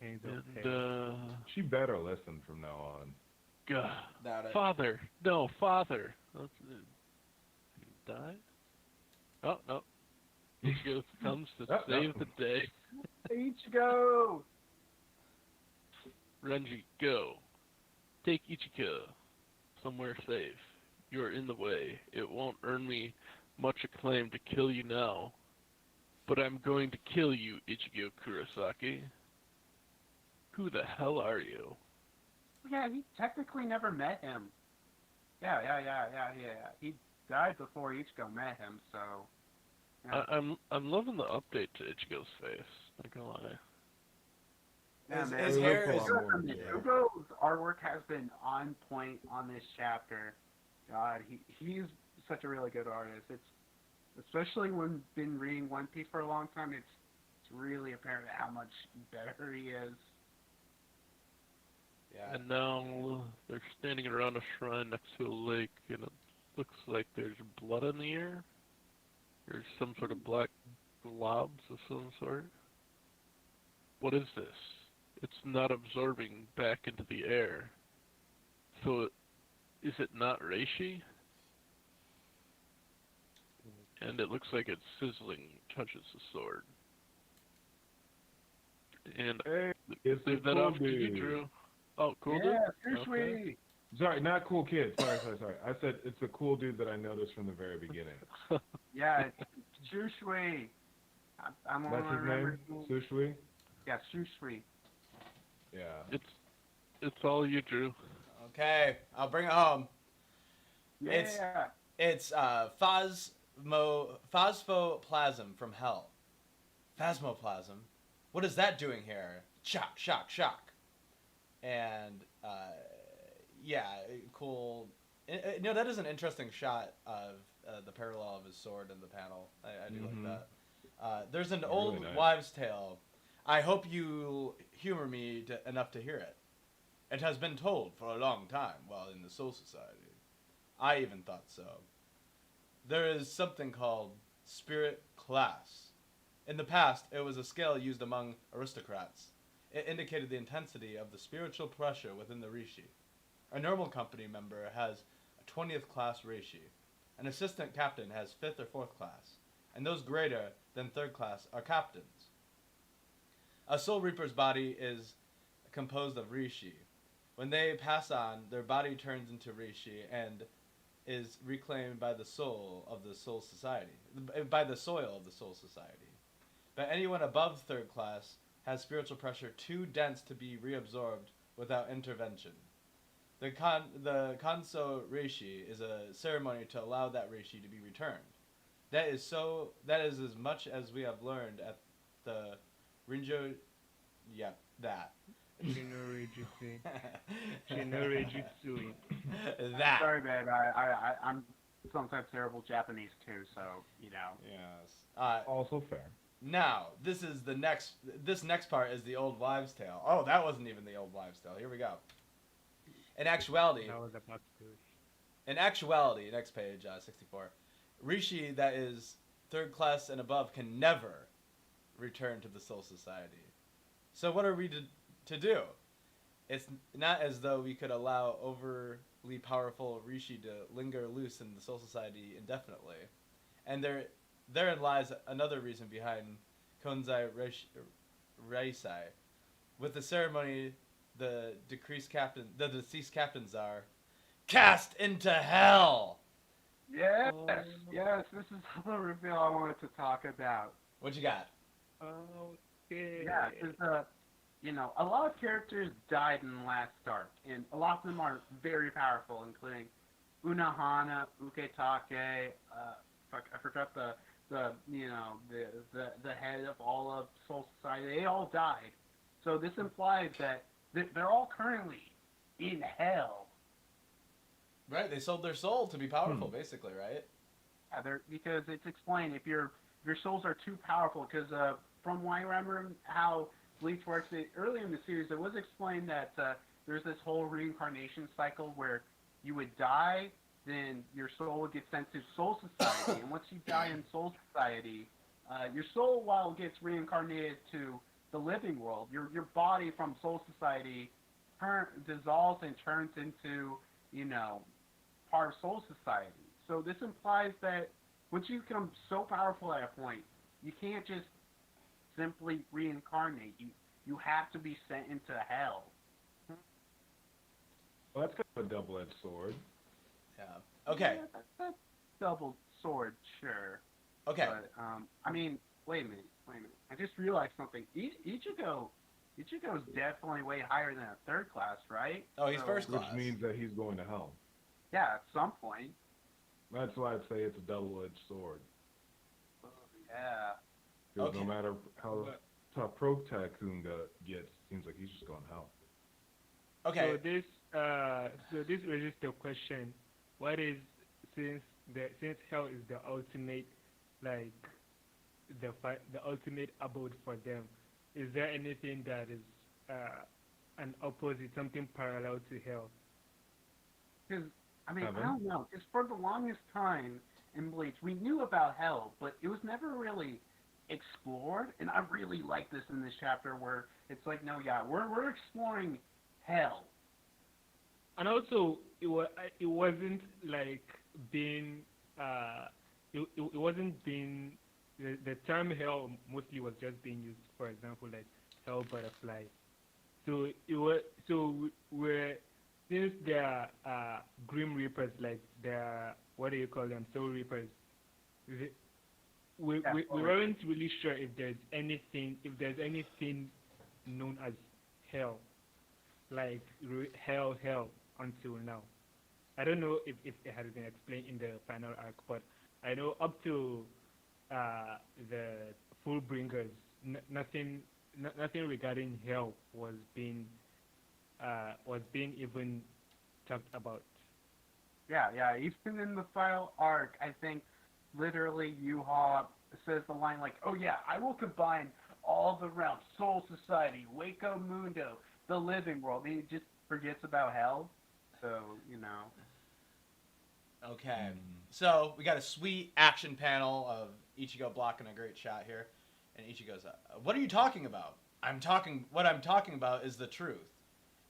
Hands And, up. She better listen from now on. God. Doubt it. Father! No, father! He died? Oh, no. Ichigo comes to Oh, no. save the day. Ichigo! Renji, go. Take Ichigo somewhere safe. You are in the way. It won't earn me much acclaim to kill you now. But I'm going to kill you, Ichigo Kurosaki. Who the hell are you? Yeah, he technically never met him. Yeah. He died before Ichigo met him, so... Yeah. I'm loving the update to Ichigo's face. Not gonna lie. Yeah, His, man. his It hair looks is. a lot more- Ichigo's artwork has been on point on this chapter. God, he's such a really good artist. It's especially when been reading One Piece for a long time. It's really apparent how much better he is. Yeah. And now they're standing around a shrine next to a lake, and it looks like there's blood in the air. There's some sort of black globs of some sort. What is this? It's not absorbing back into the air. So, is it not reishi? And it looks like it's sizzling, touches the sword. And Hey, it's the leave that cool off to you, dude. Drew. Oh, cool Yeah, dude? too Okay. sweet. Sorry, not cool kid. Sorry. I said it's the cool dude that I noticed from the very beginning. Yeah, it's Shushui. I'm That's his name? Sushui? Yeah, Shushui. Yeah. It's all you, Drew. Okay, I'll bring it home. Yeah. It's phosphoplasm from hell. Phasmoplasm? What is that doing here? Shock. And, yeah, cool. That is an interesting shot of the parallel of his sword in the panel. I do like that. There's an old Really nice. wives' tale. I hope you humor me enough to hear it. It has been told for a long time while in the Soul Society. I even thought so. There is something called spirit class. In the past, it was a scale used among aristocrats. It indicated the intensity of the spiritual pressure within the Rishi. A normal company member has a 20th class Rishi. An assistant captain has 5th or 4th class, and those greater than 3rd class are captains. A Soul Reaper's body is composed of Rishi. When they pass on, their body turns into Rishi and is reclaimed by the soul of the Soul Society, by the soil of the Soul Society. But anyone above 3rd class has spiritual pressure too dense to be reabsorbed without intervention. The Kanso Reishi is a ceremony to allow that Reishi to be returned. That is as much as we have learned at the Rinjo. Yeah, that. Shinoreijutsu. That. Sorry, man. I'm sometimes terrible Japanese too, so you know. Yes. Also fair. Now, this next part is the old wives' tale. Oh, that wasn't even the old wives' tale. Here we go. In actuality, That was about to. next page, 64, Rishi that is 3rd class and above can never return to the Soul Society. So what are we to do? It's not as though we could allow overly powerful Rishi to linger loose in the Soul Society indefinitely. And therein lies another reason behind Konzai Reisai. With the ceremony, the deceased captains are cast into hell. Yes, this is the reveal I wanted to talk about. What you got? Okay. Yeah, because a lot of characters died in the last arc, and a lot of them are very powerful, including Unohana, Uketake. I forgot the the the head of all of Soul Society, they all died. So this implies that they're all currently in hell. Right, they sold their soul to be powerful, basically, right? Yeah, because it's explained if your souls are too powerful. Because from what I remember how Bleach works, earlier in the series, it was explained that there's this whole reincarnation cycle where you would die, then your soul would get sent to Soul Society, and once you die in Soul Society, your soul, while it gets reincarnated to the living world, your body from Soul Society dissolves and turns into, part of Soul Society. So this implies that once you become so powerful at a point, you can't just simply reincarnate. You have to be sent into hell. Well, that's kind of a double-edged sword. Yeah. Okay. Yeah, that's double sword, sure. Okay. But I mean, wait a minute. I just realized something. Ichigo's definitely way higher than a third class, right? Oh, he's first class. Which means that he's going to hell. Yeah, at some point. That's why I'd say it's a double-edged sword. Yeah. Because Okay. no matter how tough Pro Tycoon gets, seems like he's just going to hell. Okay. So this raises the question: what is since hell is the ultimate, like the ultimate abode for them? Is there anything that is an opposite, something parallel to hell? Because I Evan? don't know. Because for the longest time in Bleach, we knew about hell, but it was never really explored. And I really like this in this chapter where it's like, no, yeah, we're exploring hell. And also, it wasn't like being it wasn't being the term hell mostly was just being used, for example, like hell butterfly. So we're since there are grim reapers, like there are, what do you call them, soul reapers. We weren't really sure if there's anything known as hell, like hell until now. I don't know if it has been explained in the final arc, but I know up to the Fullbringers, nothing regarding hell was being even talked about. Yeah. Even in the final arc, I think literally Yuha says the line like, "Oh yeah, I will combine all the realms: Soul Society, Waco Mundo, the living world." He just forgets about hell. So Okay. So we got a sweet action panel of Ichigo blocking a great shot here, and Ichigo's, "What are you talking about? What I'm talking about is the truth.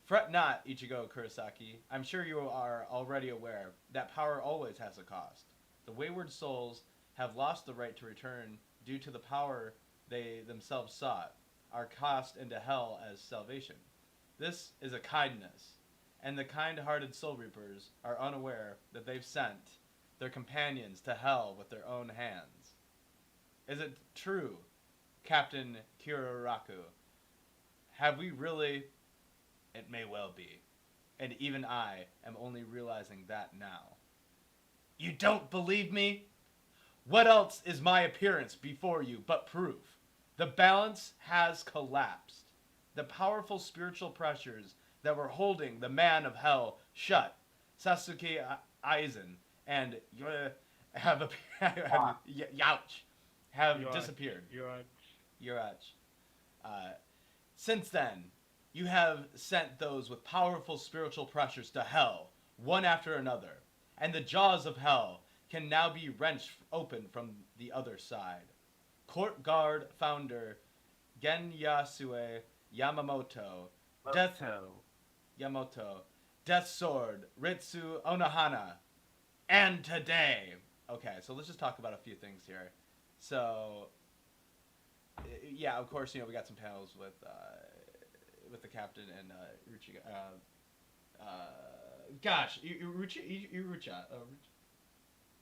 Fret not, Ichigo Kurosaki. I'm sure you are already aware that power always has a cost. The wayward souls have lost the right to return due to the power they themselves sought, are cast into hell as salvation. This is a kindness, and the kind-hearted soul reapers are unaware that they've sent their companions to hell with their own hands. Is it true, Captain Kiriraku? Have we really? It may well be. And even I am only realizing that now. You don't believe me? What else is my appearance before you but proof? The balance has collapsed. The powerful spiritual pressures that were holding the man of hell shut, Sasuke Aizen and have disappeared. Yurach. Since then, you have sent those with powerful spiritual pressures to hell, one after another, and the jaws of hell can now be wrenched open from the other side. Court Guard founder Genyasue Yamamoto, Death Sword, Ritsu Onohana, and today. Okay, so let's just talk about a few things here. So, yeah, of course, we got some panels with the captain and Ichigo. Irucha.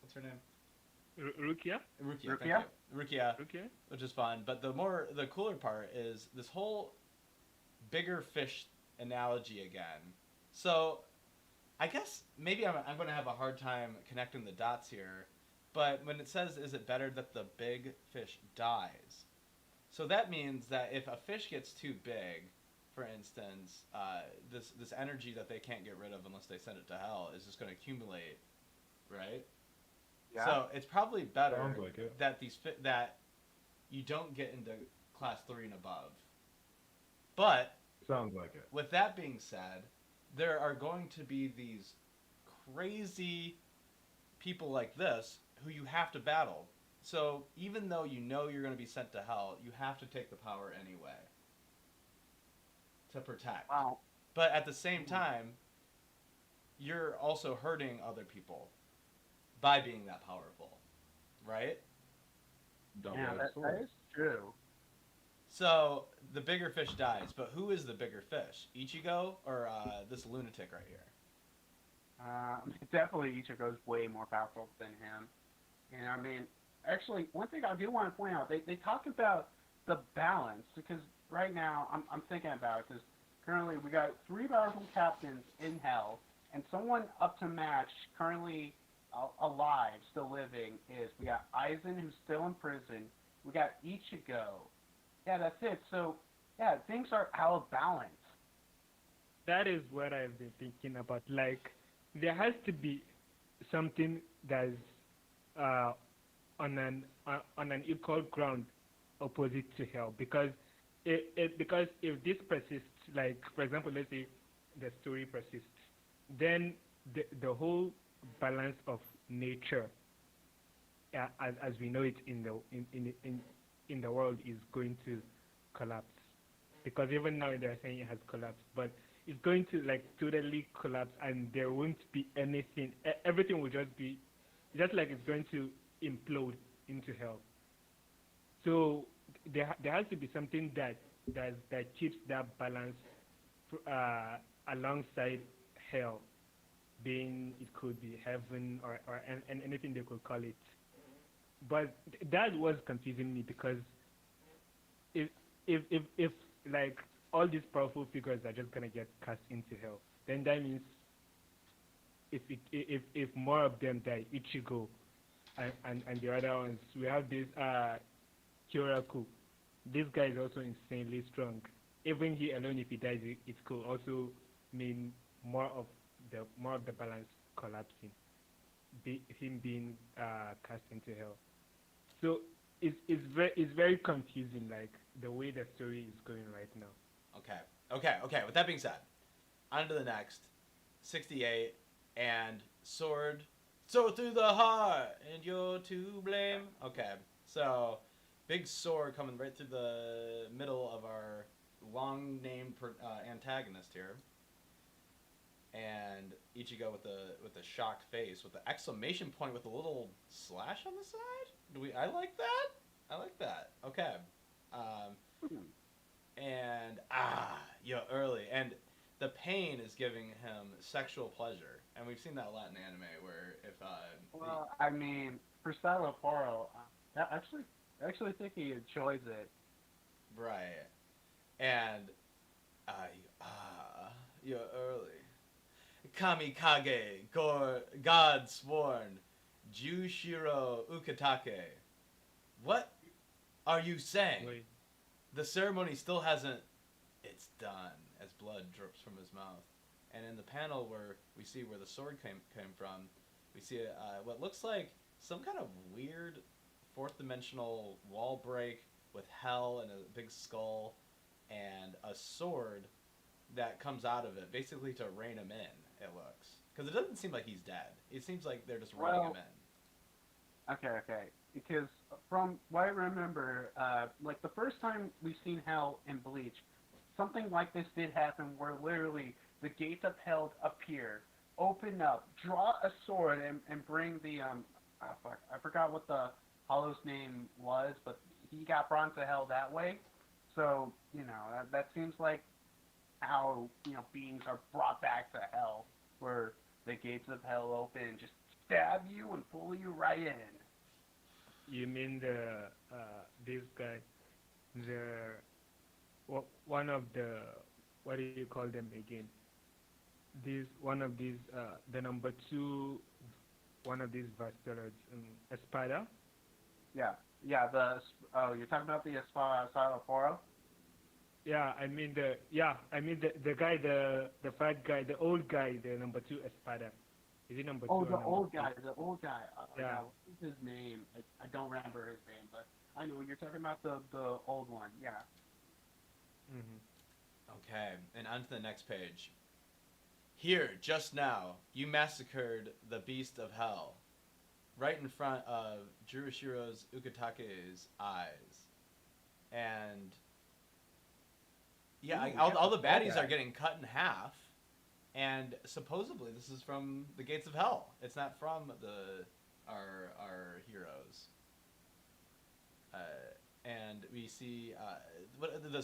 What's her name? Rukia? Rukia. Thank you. Rukia, which is fun. But the cooler part is this whole bigger fish analogy again. So, I guess maybe I'm going to have a hard time connecting the dots here, But when it says, is it better that the big fish dies? So that means that if a fish gets too big, for instance, this energy that they can't get rid of unless they send it to hell is just going to accumulate, right? Yeah. So it's probably better Sounds like it. that that you don't get into class 3 and above. But Sounds like it. with that being said, there are going to be these crazy people like this who you have to battle. So even though you know you're going to be sent to hell, you have to take the power anyway to protect. Wow. But at the same time, you're also hurting other people by being that powerful, right? Yeah, that is true. So the bigger fish dies, but who is the bigger fish? Ichigo or this lunatic right here? Definitely Ichigo's way more powerful than him. And I mean, actually, one thing I do want to point out, they talk about the balance, because right now, I'm thinking about it, because currently we got 3 powerful captains in hell, and someone up to match, currently alive, still living, is, we got Aizen, who's still in prison, we got Ichigo. Yeah, that's it. So, yeah, things are out of balance. That is what I've been thinking about. Like, there has to be something that's on an equal ground opposite to hell, because because if this persists, like for example, let's say the story persists, then the whole balance of nature, as we know it in the world, is going to collapse. Because even now they're saying it has collapsed, but it's going to like totally collapse, and there won't be anything. Everything will just be just like it's going to implode into hell. So there has to be something that keeps that balance alongside hell, being it could be heaven or and anything they could call it. But that was confusing me, because if like all these powerful figures are just gonna get cast into hell, then that means if more of them die, Ichigo and the other ones, we have this Kyoraku. This guy is also insanely strong. Even he alone, if he dies, it could also mean more of the balance collapsing, him being cast into hell. So it's very confusing, like the way the story is going right now. Okay. With that being said, on to the next. 68 and sword through the heart, and you're to blame. Okay, so big sword coming right through the middle of our long named antagonist here, and Ichigo with the shocked face with the exclamation point with a little slash on the side. I like that. Okay. And you're early, and the pain is giving him sexual pleasure, and we've seen that a lot in anime where if well, I mean, for Salaporo, I actually think he enjoys it. right, and you're early. Kamikage, God sworn, Jushiro Ukitake. What are you saying? Wait. The ceremony still hasn't. It's done, as blood drips from his mouth. And in the panel where we see where the sword came from, we see what looks like some kind of weird fourth dimensional wall break with hell and a big skull and a sword that comes out of it, basically to rein him in, it looks. Because it doesn't seem like he's dead. It seems like they're just reining him in. Okay. Because from what I remember, like the first time we've seen hell in Bleach, something like this did happen, where literally the gates of hell appear, open up, draw a sword, and bring the I forgot what the Hollow's name was, but he got brought to hell that way. So that seems like how beings are brought back to hell, where the gates of hell open and just stab you and pull you right in. You mean this guy, one of the, what do you call them again? One of these, the number 2 one of these Bastards, Espada. Yeah. You're talking about the Asylum Foro? Yeah, I mean the guy, the fat guy, the old guy, the number 2 Espada. Is he number 2 Oh, or the number old 3? guy, the old guy. Yeah. What is his name? I don't remember his name, but I know you're talking about the old one. Yeah. Mm-hmm. Okay, and on to the next page. Here, just now, you massacred the beast of hell, right in front of Jurushiro's Ukitake's eyes. And yeah, all the baddies are getting cut in half, and supposedly this is from the gates of hell. It's not from our heroes. And we see what is it?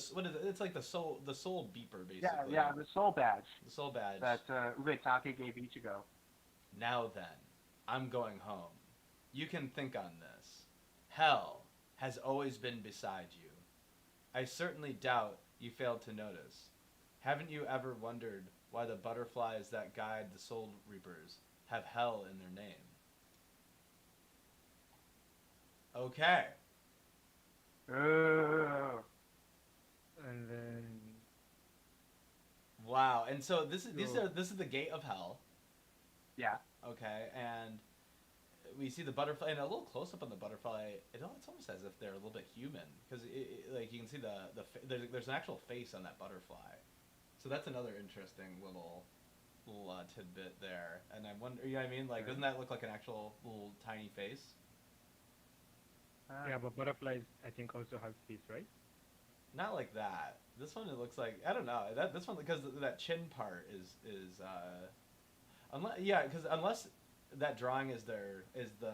It's like the soul beeper, basically. Yeah, the soul badge. The soul badge. That Ukitake gave Ichigo. Now then, I'm going home. You can think on this. Hell has always been beside you. I certainly doubt you failed to notice. Haven't you ever wondered why the butterflies that guide the soul reapers have hell in their name? Okay. And then Wow. And so this is the gate of hell. Yeah. Okay, and we see the butterfly, and a little close up on the butterfly. It's almost as if they're a little bit human, because like you can see there's an actual face on that butterfly. So that's another interesting little tidbit there. And I wonder, you know what I mean? Like, doesn't that look like an actual little tiny face? yeah, but butterflies I think also have face, right? Not like that. This one, it looks like, I don't know. This one, because that chin part is unless that drawing is the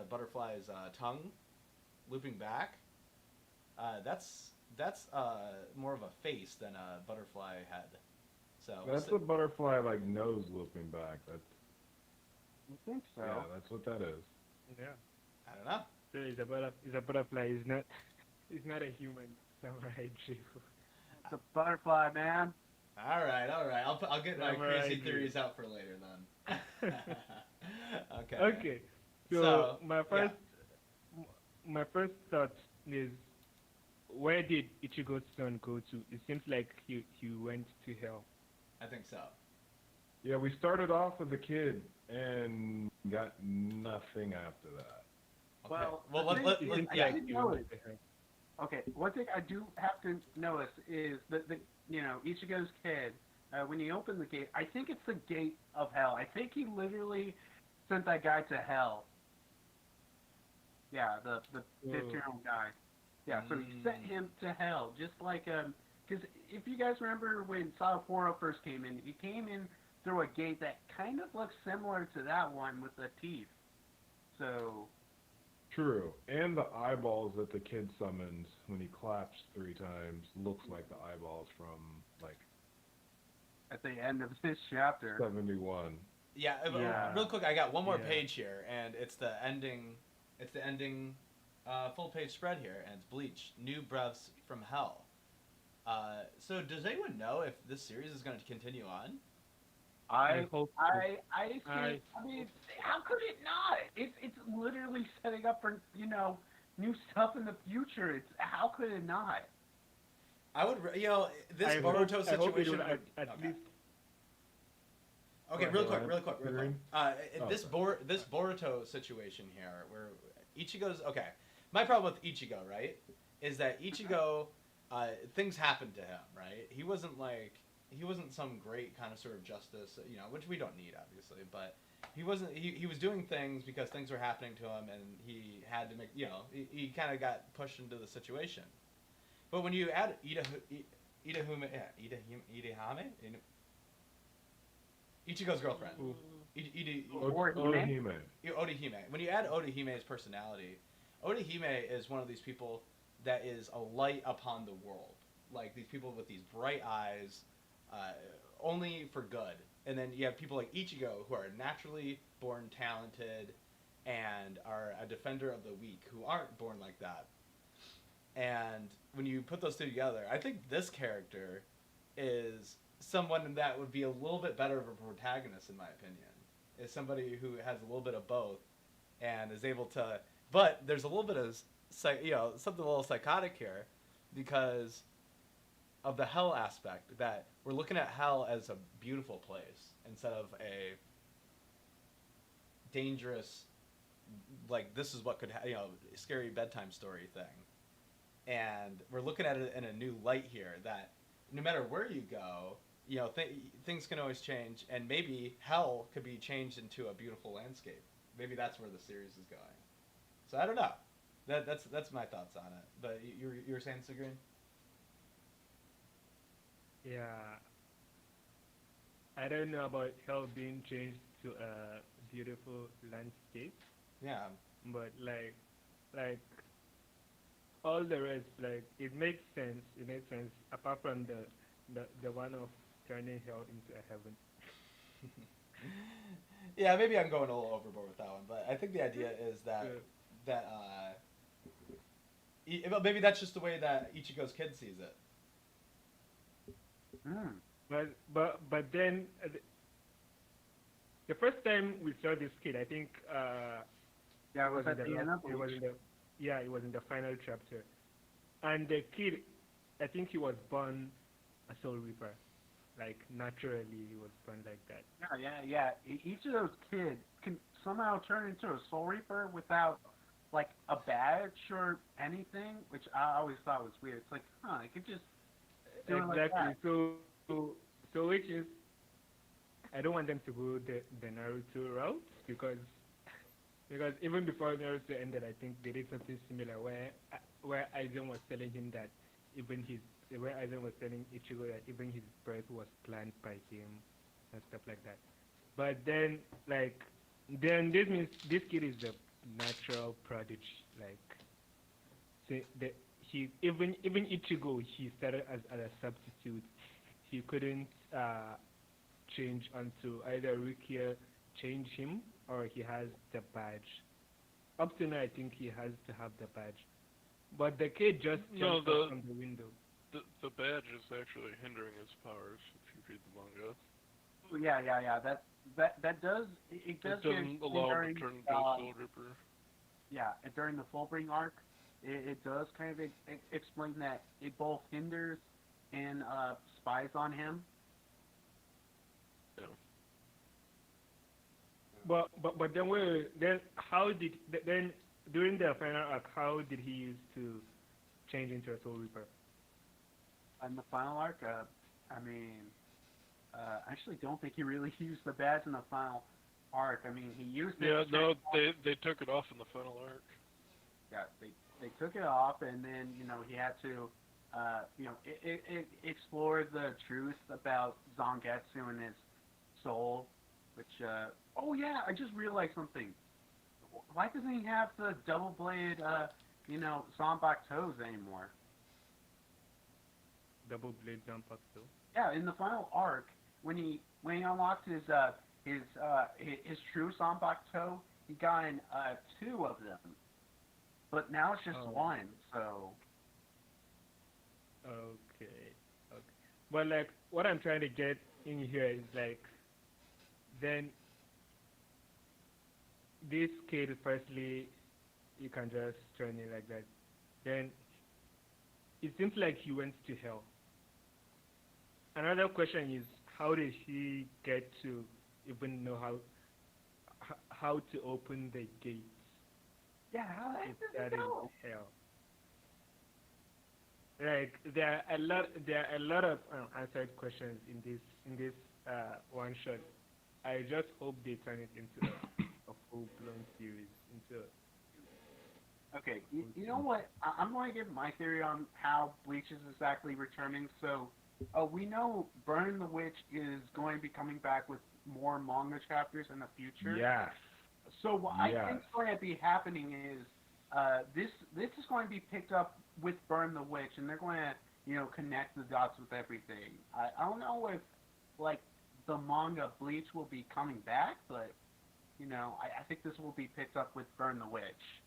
butterfly's tongue looping back. That's more of a face than a butterfly head. So That's the butterfly like nose looping back. That's I think so. yeah, that's what that is. Yeah. I don't know. So it's a butterfly. It's not a human samurai Jigo. It's a butterfly, man. All right. I'll get my Samurai crazy Jigo. theories out for later then. Okay. Okay. So my first thought is, where did Ichigo's son go to? It seems like he went to hell. I think so. Yeah, we started off with a kid and got nothing after that. Okay. Well, let's It seems I yeah. didn't he know went it. to hell. Okay, one thing I do have to notice is that Ichigo's kid, when he opened the gate, I think it's the gate of hell. I think he literally sent that guy to hell. Yeah, the 15-year-old guy. Yeah, so he sent him to hell, just like because if you guys remember when Sapporo first came in, he came in through a gate that kind of looks similar to that one with the teeth. So. True. And the eyeballs that the kid summons when he claps 3 times looks like the eyeballs from like At the end of this chapter. 71. Yeah, Yeah. real quick, I got one more Yeah. page here, and it's the ending full page spread here, and it's Bleach, New Breaths from Hell. So does anyone know if this series is going to continue on? I hope so. I mean, how could it not? It's literally setting up for new stuff in the future. It's how could it not? I would, this I hope- Boruto I hope it situation. will at Okay. least. Okay, Go real ahead. quick. Agreed. This sorry. this Boruto situation here, where Ichigo's okay. My problem with Ichigo, right, is that Ichigo, things happened to him, right? He wasn't some great kind of sort of justice, which we don't need, obviously, but he wasn't. He was doing things because things were happening to him, and he had to make. He kind of got pushed into the situation. But when you add Ichigo's girlfriend. Ooh. Orihime. Orihime. When you add Orihime's personality, Orihime is one of these people that is a light upon the world. Like these people with these bright eyes, only for good. And then you have people like Ichigo who are naturally born talented and are a defender of the weak, who aren't born like that. And when you put those two together, I think this character is someone that would be a little bit better of a protagonist, in my opinion. Is somebody who has a little bit of both and is able to. But there's a little bit of something a little psychotic here, because of the hell aspect, that we're looking at hell as a beautiful place instead of a dangerous, like, this is what could scary bedtime story thing. And we're looking at it in a new light here, that no matter where you go, things can always change, and maybe hell could be changed into a beautiful landscape. Maybe that's where the series is going. So I don't know. That's my thoughts on it. But you were saying, Sigrun? Yeah. I don't know about hell being changed to a beautiful landscape, Yeah. but like all the rest, like it makes sense. It makes sense apart from the one of turning hell into a heaven. Yeah, maybe I'm going a little overboard with that one, but I think the idea is well, maybe that's just the way that Ichigo's kid sees it. But then the first time we saw this kid, I think Yeah, it was at in the end of it was Bleach. it was in the final chapter, and the kid, I think he was born a Soul Reaper, like naturally he was born like that. Yeah. Each of those kids can somehow turn into a Soul Reaper without like a badge or anything, which I always thought was weird. It's like, they could just do it like Exactly. that. So which is, I don't want them to go the Naruto route, because even before Naruto ended, I think they did something similar where Aizen was telling him that where Aizen was telling Ichigo that even his birth was planned by him and stuff like that. But then this means this kid is a natural prodigy. Like, even Ichigo, he started as a substitute. He couldn't change until either Rukia changed him or he has the badge. Up to now, I think he has to have the badge. But the kid just jumped out from the window. The badge is actually hindering his powers if you read the manga. Oh, yeah. That does it does It doesn't allow him to turn into a Soul Reaper. Yeah, and during the Fullbring arc, it does kind of explain that it both hinders and spies on him. Yeah. But then how did then during the final arc, how did he use to change into a Soul Reaper? In the final arc, I actually don't think he really used the badge in the final arc. I mean, he used it. Yeah, no, they took it off in the final arc. Yeah, they took it off, and then he had to explore the truth about Zangetsu and his soul, which oh yeah, I just realized something. Why doesn't he have the double blade Zanbak toes anymore? Double blade Zanpakuto. Yeah, in the final arc, when he unlocked his true Zanbak toe, he got 2 of them. But now it's just 1, so. Okay. But what I'm trying to get in here is then this kid, firstly, you can just turn it like that. Then it seems like he went to hell. Another question is, how did he get to even know how to open the gates? Yeah, how If does that it go? is hell. There are a lot of unanswered questions in this one shot. I just hope they turn it into a full-blown series. Okay, you know what? I'm going to give my theory on how Bleach is exactly returning. So, we know Burn the Witch is going to be coming back with more manga chapters in the future. Yes. So what I think is going to be happening is this is going to be picked up with Burn the Witch, and they're going to connect the dots with everything. I don't know if the manga Bleach will be coming back, but I think this will be picked up with Burn the Witch.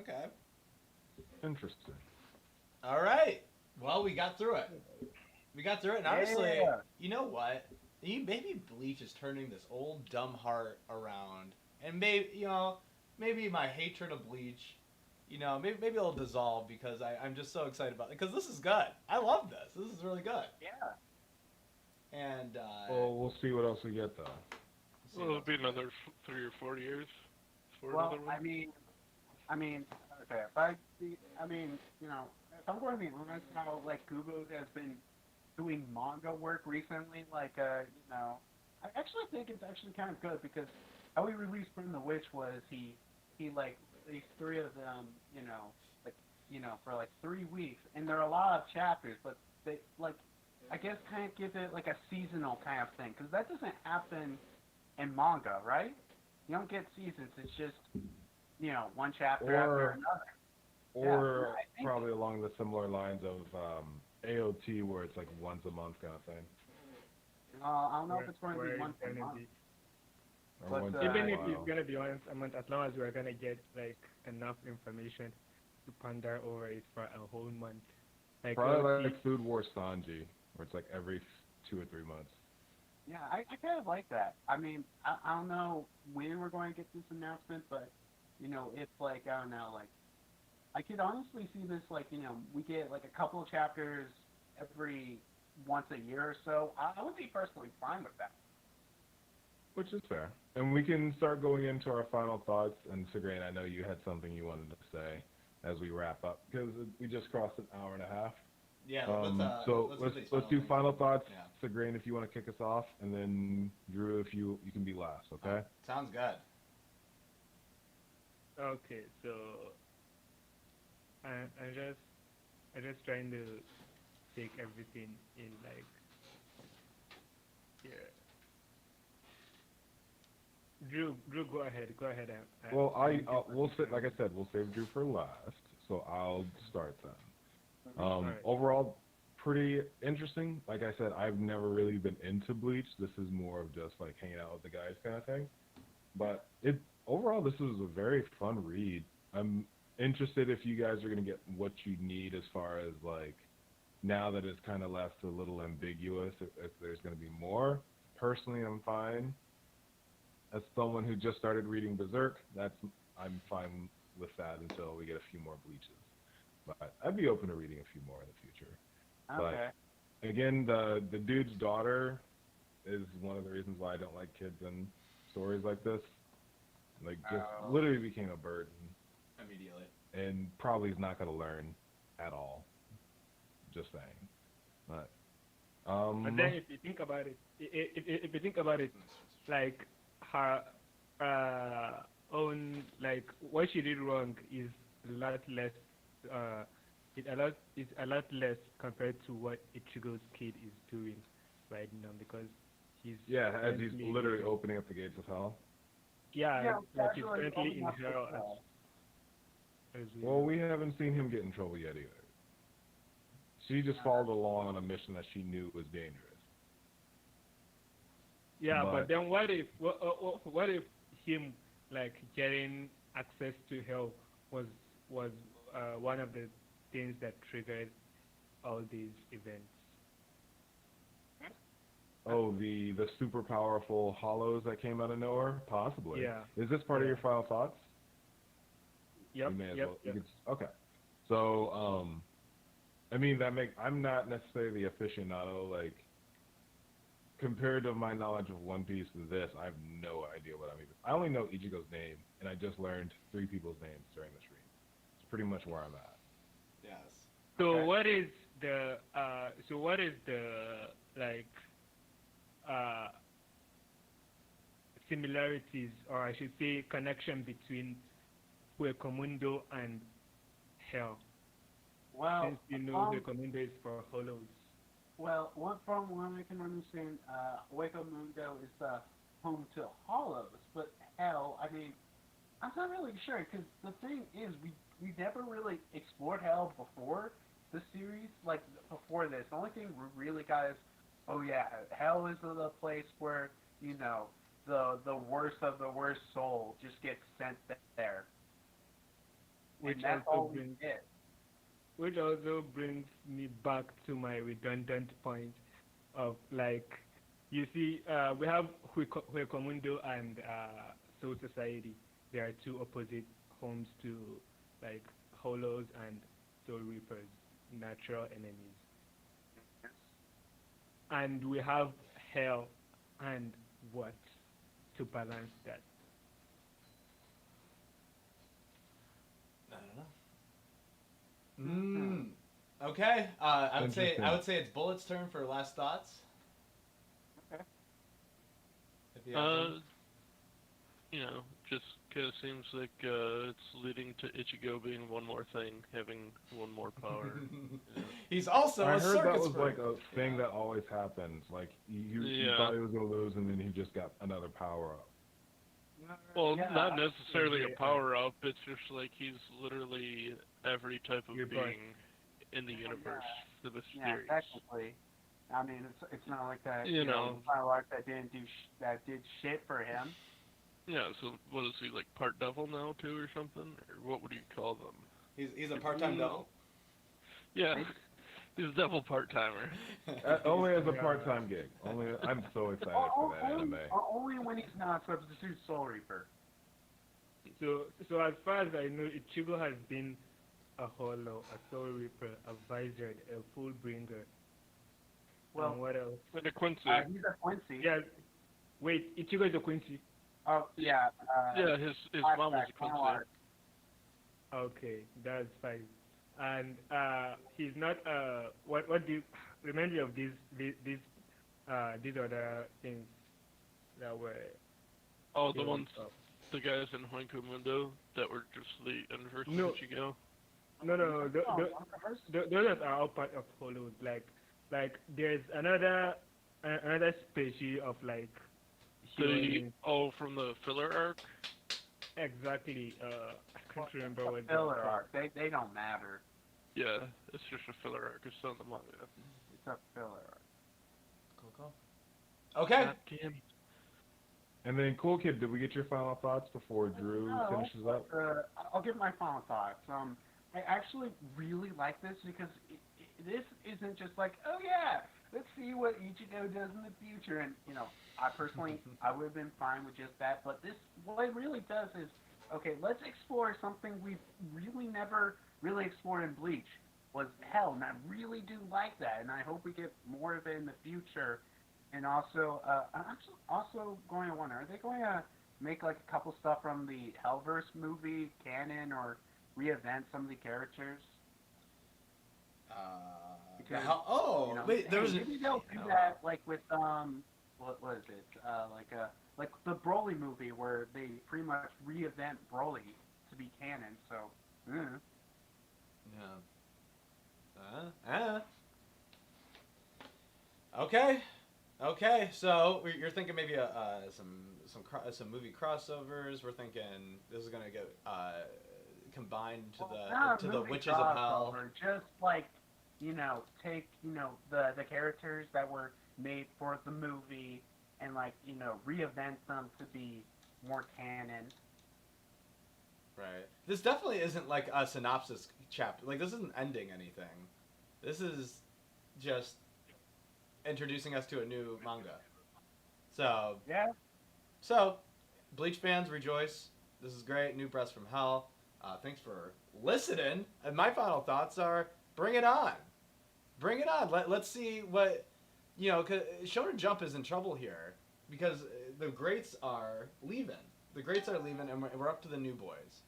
Okay. Interesting. All right. Well, we got through it. And honestly, you know what? Maybe Bleach is turning this old dumb heart around, and maybe my hatred of Bleach, maybe it'll dissolve because I'm just so excited about it because this is good. I love this. This is really good. Yeah. And Well, we'll see what else we get though. Well, it'll be another 3 or 4 years for Well, another one. okay. If I see, if I'm going to be honest, how like Google has been doing manga work recently, I actually think it's actually kind of good because how he released From the Witch was he like released 3 of them, for like 3 weeks, and there are a lot of chapters, but they I guess kind of give it like a seasonal kind of thing because that doesn't happen in manga, right? You don't get seasons. It's just one chapter after another. Or probably along the similar lines of AOT, where it's like once a month kind of thing. I don't know if it's going to be once a month. Or once in a Even if while. it's gonna be once a month, as long as we're gonna get like enough information to ponder over it for a whole month. Like Probably like Food War Sanji, where it's like every 2 or 3 months. Yeah, I kind of like that. I mean, I don't know when we're going to get this announcement, but it's like I don't know, like I could honestly see this like we get like a couple of chapters every once a year or so. I would be personally fine with that. Which is fair. And we can start going into our final thoughts. And Sigrain, I know you had something you wanted to say as we wrap up because we just crossed an hour and a half. Yeah. Let's do final thoughts. Yeah. Sigrain, if you want to kick us off, and then Drew, if you can be last. Okay. Sounds good. Okay, so I'm just trying to take everything in like yeah. Drew, go ahead. Well, we'll sit. Like I said, we'll save Drew for last. So I'll start then. Alright. Overall, pretty interesting. Like I said, I've never really been into Bleach. This is more of just like hanging out with the guys kind of thing. But overall, this is a very fun read. I'm interested if you guys are gonna get what you need as far as like now that it's kind of left a little ambiguous if there's gonna be more. Personally, I'm fine. As someone who just started reading Berserk, I'm fine with that until we get a few more Bleaches. But I'd be open to reading a few more in the future. Okay. But again, the dude's daughter is one of the reasons why I don't like kids in stories like this. Like, just literally became a burden. Immediately. And probably is not going to learn at all. Just saying. But then if you think about it, like her own like what she did wrong is a lot less. It's a lot less compared to what Ichigo's kid is doing right now because he's as he's literally opening up the gates of hell. Yeah, like he's actually currently in opening up hell. the hell. Well, we haven't seen him get in trouble yet either. She just followed along on a mission that she knew was dangerous. Yeah, but then what if him like getting access to hell was one of the things that triggered all these events? Oh, the super powerful hollows that came out of nowhere? Possibly. Yeah. Is this part of your final thoughts? Yep. You may as Yep. well. You could, okay. So, I mean, I'm not necessarily the aficionado, like, compared to my knowledge of One Piece to this, I have no idea what I'm even. I only know Ichigo's name, and I just learned 3 people's names during this read. It's pretty much where I'm at. Yes. So Okay. what is the like similarities, or I should say connection between Huecomundo and hell? Well, Since you know Huecomundo is for hollows. Well, from what I can understand, Hueco Mundo is home to hollows, but hell, I mean, I'm not really sure, because the thing is, we never really explored hell before the series, like, before this. The only thing we really got is, oh yeah, hell is the place where, the worst of the worst soul just gets sent there. Which And that's also all we brings- get. Which also brings me back to my redundant point of like, You see, we have Huecomundo and Soul Society. They are two opposite homes to like Hollows and Soul Reapers, natural enemies. And we have Hell and what to balance that. I don't know. Okay. I would say it's Bullet's turn for last thoughts. Okay. If you have them. You know, just kind of seems like it's leading to Ichigo being one more thing, having one more power. He's also I a heard that circus was like freak. a thing that always happens. Like he thought he was gonna lose, and then he just got another power up. Well, Yeah, not necessarily a yeah. power up. It's just like he's literally every type of You're right. being in the universe for this Yeah, series. technically. I mean, it's not like that. You know. Final arc that that did shit for him. Yeah, so what is he, like part devil now too or something? Or what would you call them? He's a part-time devil. Yeah, he's a devil part-timer. Only as a part-time gig. I'm so excited for that anime. Only when he's not substitute Soul Reaper. So as far as I know, Ichigo has been a Hollow, a Soul Reaper, a Vizard, a Fullbringer. Well, And what else? And a Quincy. he's a Quincy. Yeah. Wait, Ichigo is a Quincy. Oh, yeah. Yeah, his mom was a Quincy. Okay, that's fine. And he's not. What do you remind me of these other things that were? Oh, the killed ones, off? the guys in Huenco Mundo that were just the inverse No. of Ichigo. No. Those are all part of Hollows. Like there's another species of like. From the filler arc? Exactly. I can't remember what Filler arc. They don't matter. Yeah, it's just a filler arc. It's not the manga. It's a filler arc. Cool. Okay. God damn. And then, Cool Kid, did we get your final thoughts before Drew finishes up? I'll give my final thoughts. I actually really like this because this isn't just like, oh yeah, let's see what Ichigo does in the future. And, I personally, I would have been fine with just that. But this, what it really does is, okay, let's explore something we've really never really explored in Bleach, was Hell. And I really do like that. And I hope we get more of it in the future. And also, I'm also going to wonder, are they going to make like a couple stuff from the Hellverse movie canon or reinvent some of the characters? Wait, there was maybe they'll do that like with what was it? Like the Broly movie where they pretty much reinvent Broly to be canon. So, yeah. Okay. So you're thinking maybe some movie crossovers. We're thinking this is gonna get combined to the Witches of Hell. Just like take the characters that were made for the movie and like reinvent them to be more canon. Right. This definitely isn't like a synopsis chapter. Like this isn't ending anything. This is just introducing us to a new manga. So yeah. So, Bleach fans, rejoice. This is great. New Breaths from Hell. Thanks for listening. And my final thoughts are: bring it on. Bring it on. Let's see what Cause Shonen Jump is in trouble here because the greats are leaving. The greats are leaving, and we're up to the new boys.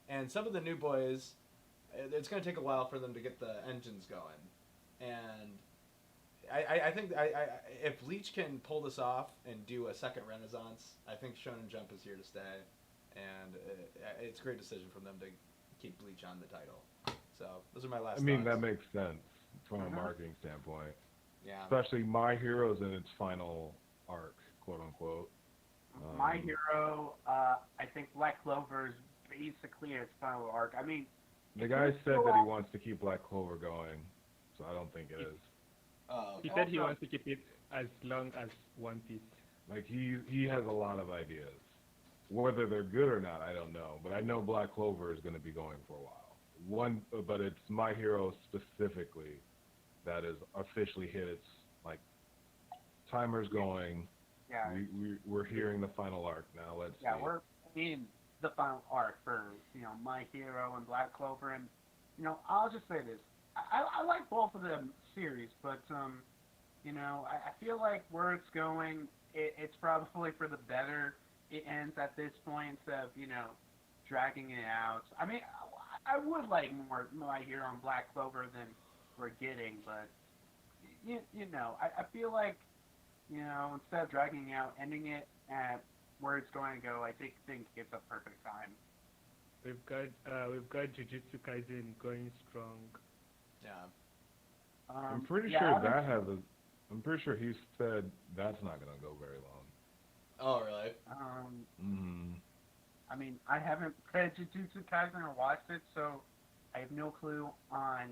And some of the new boys, it's going to take a while for them to get the engines going. And I think if Bleach can pull this off and do a second renaissance, I think Shonen Jump is here to stay. And it's a great decision from them to keep Bleach on the title. So those are my last thoughts. That makes sense from a marketing standpoint. Yeah. Especially My Hero's in its final arc, quote unquote. My Hero, I think Black Clover is basically its final arc. I mean, the guy said that he wants to keep Black Clover going, so I don't think it is. He said he wants to keep it as long as One Piece. Like he has a lot of ideas. Whether they're good or not, I don't know. But I know Black Clover is going to be going for a while. But it's My Hero specifically that has officially hit its timer's going. Yeah. We're hearing the final arc now. Let's Yeah, see. we're in the final arc for, My Hero and Black Clover, and, I'll just say this. I like both of them series, but, I feel like where it's going, it's probably for the better. It ends at this point instead of, dragging it out. I mean, I would like more My Hero and Black Clover than we're getting, but, I feel like, instead of dragging it out, ending it at where it's going to go, I think it's a perfect time. We've got Jujutsu Kaisen going strong. Yeah. I'm pretty sure I'm pretty sure he said that's not gonna go very long. Oh, really? I mean, I haven't read Jujutsu Kaisen or watched it, so I have no clue on,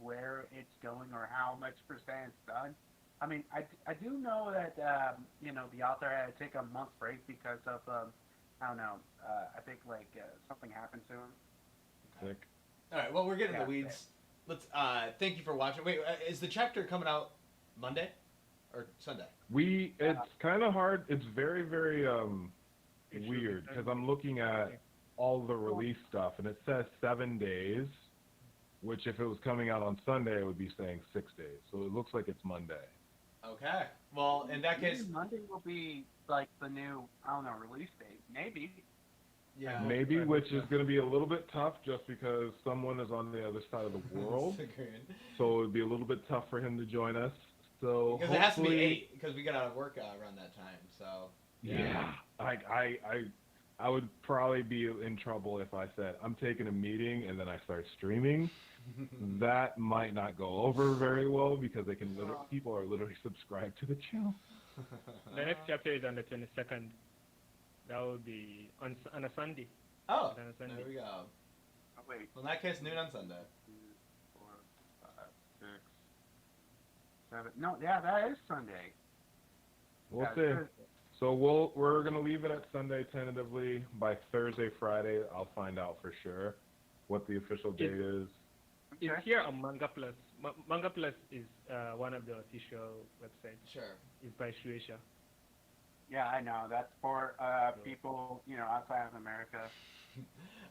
where it's going or how much percent it's done. I mean, I do know that, the author had to take a month break because of, I don't know, I think, something happened to him. Sick. All right, well, we're getting in the weeds. Let's, thank you for watching. Wait, is the chapter coming out Monday or Sunday? It's kind of hard. It's very, very, weird because I'm looking at all the release stuff and it says 7 days, which if it was coming out on Sunday, it would be saying 6 days. So it looks like it's Monday. Okay. Well, in that case, Monday will be the new, I don't know, release date. Maybe. Yeah. Maybe, which is going to be a little bit tough just because someone is on the other side of the world. So it would be a little bit tough for him to join us. So because it has to be 8 because we got out of work around that time. So yeah. I would probably be in trouble if I said I'm taking a meeting and then I start streaming. That might not go over very well because people are literally subscribed to the channel. The next chapter is on the 22nd. That will be on a Sunday. Oh, on a Sunday. there we go. Oh, wait. Well, in that case, noon on Sunday. 2, 4, 5, 6, 7. No, yeah, that is Sunday. We'll Yeah, see. Thursday. So we're gonna leave it at Sunday tentatively. By Thursday, Friday, I'll find out for sure what the official date is. It's here on Manga Plus. Manga Plus is one of the official websites. Sure. It's by Shueisha. Yeah, I know. That's for people, outside of America.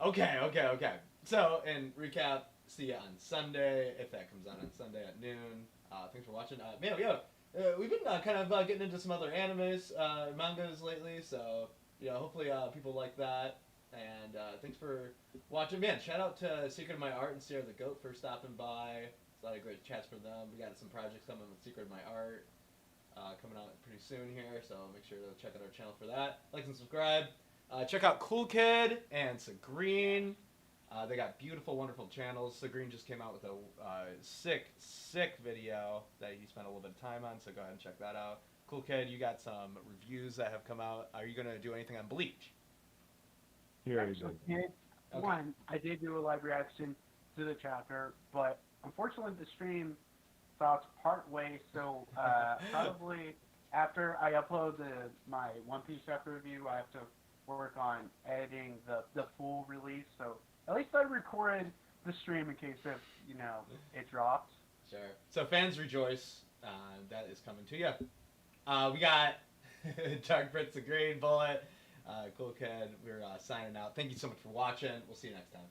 Okay. So, in recap, see you on Sunday, if that comes out on Sunday at noon. Thanks for watching. We've been kind of getting into some other animes, mangas lately, so, hopefully people like that. And thanks for watching. Man, shout out to Secret of My Art and Sierra the Goat for stopping by. It's a lot of great chats for them. We got some projects coming with Secret of My Art coming out pretty soon here, so make sure to check out our channel for that. Like and subscribe. Check out Cool Kid and Sagreen. They got beautiful, wonderful channels. Sagreen just came out with a sick video that he spent a little bit of time on, so go ahead and check that out. Cool Kid, you got some reviews that have come out. Are you going to do anything on Bleach? He already did. One, I did do a live reaction to the chapter, but unfortunately the stream stopped part way, so probably after I upload my One Piece chapter review, I have to work on editing the full release, so at least I recorded the stream in case if, it drops. Sure. So fans rejoice. That is coming to you. We got DarkBriton, Green Bullet, Cool Kid. We're signing out. Thank you so much for watching. We'll see you next time.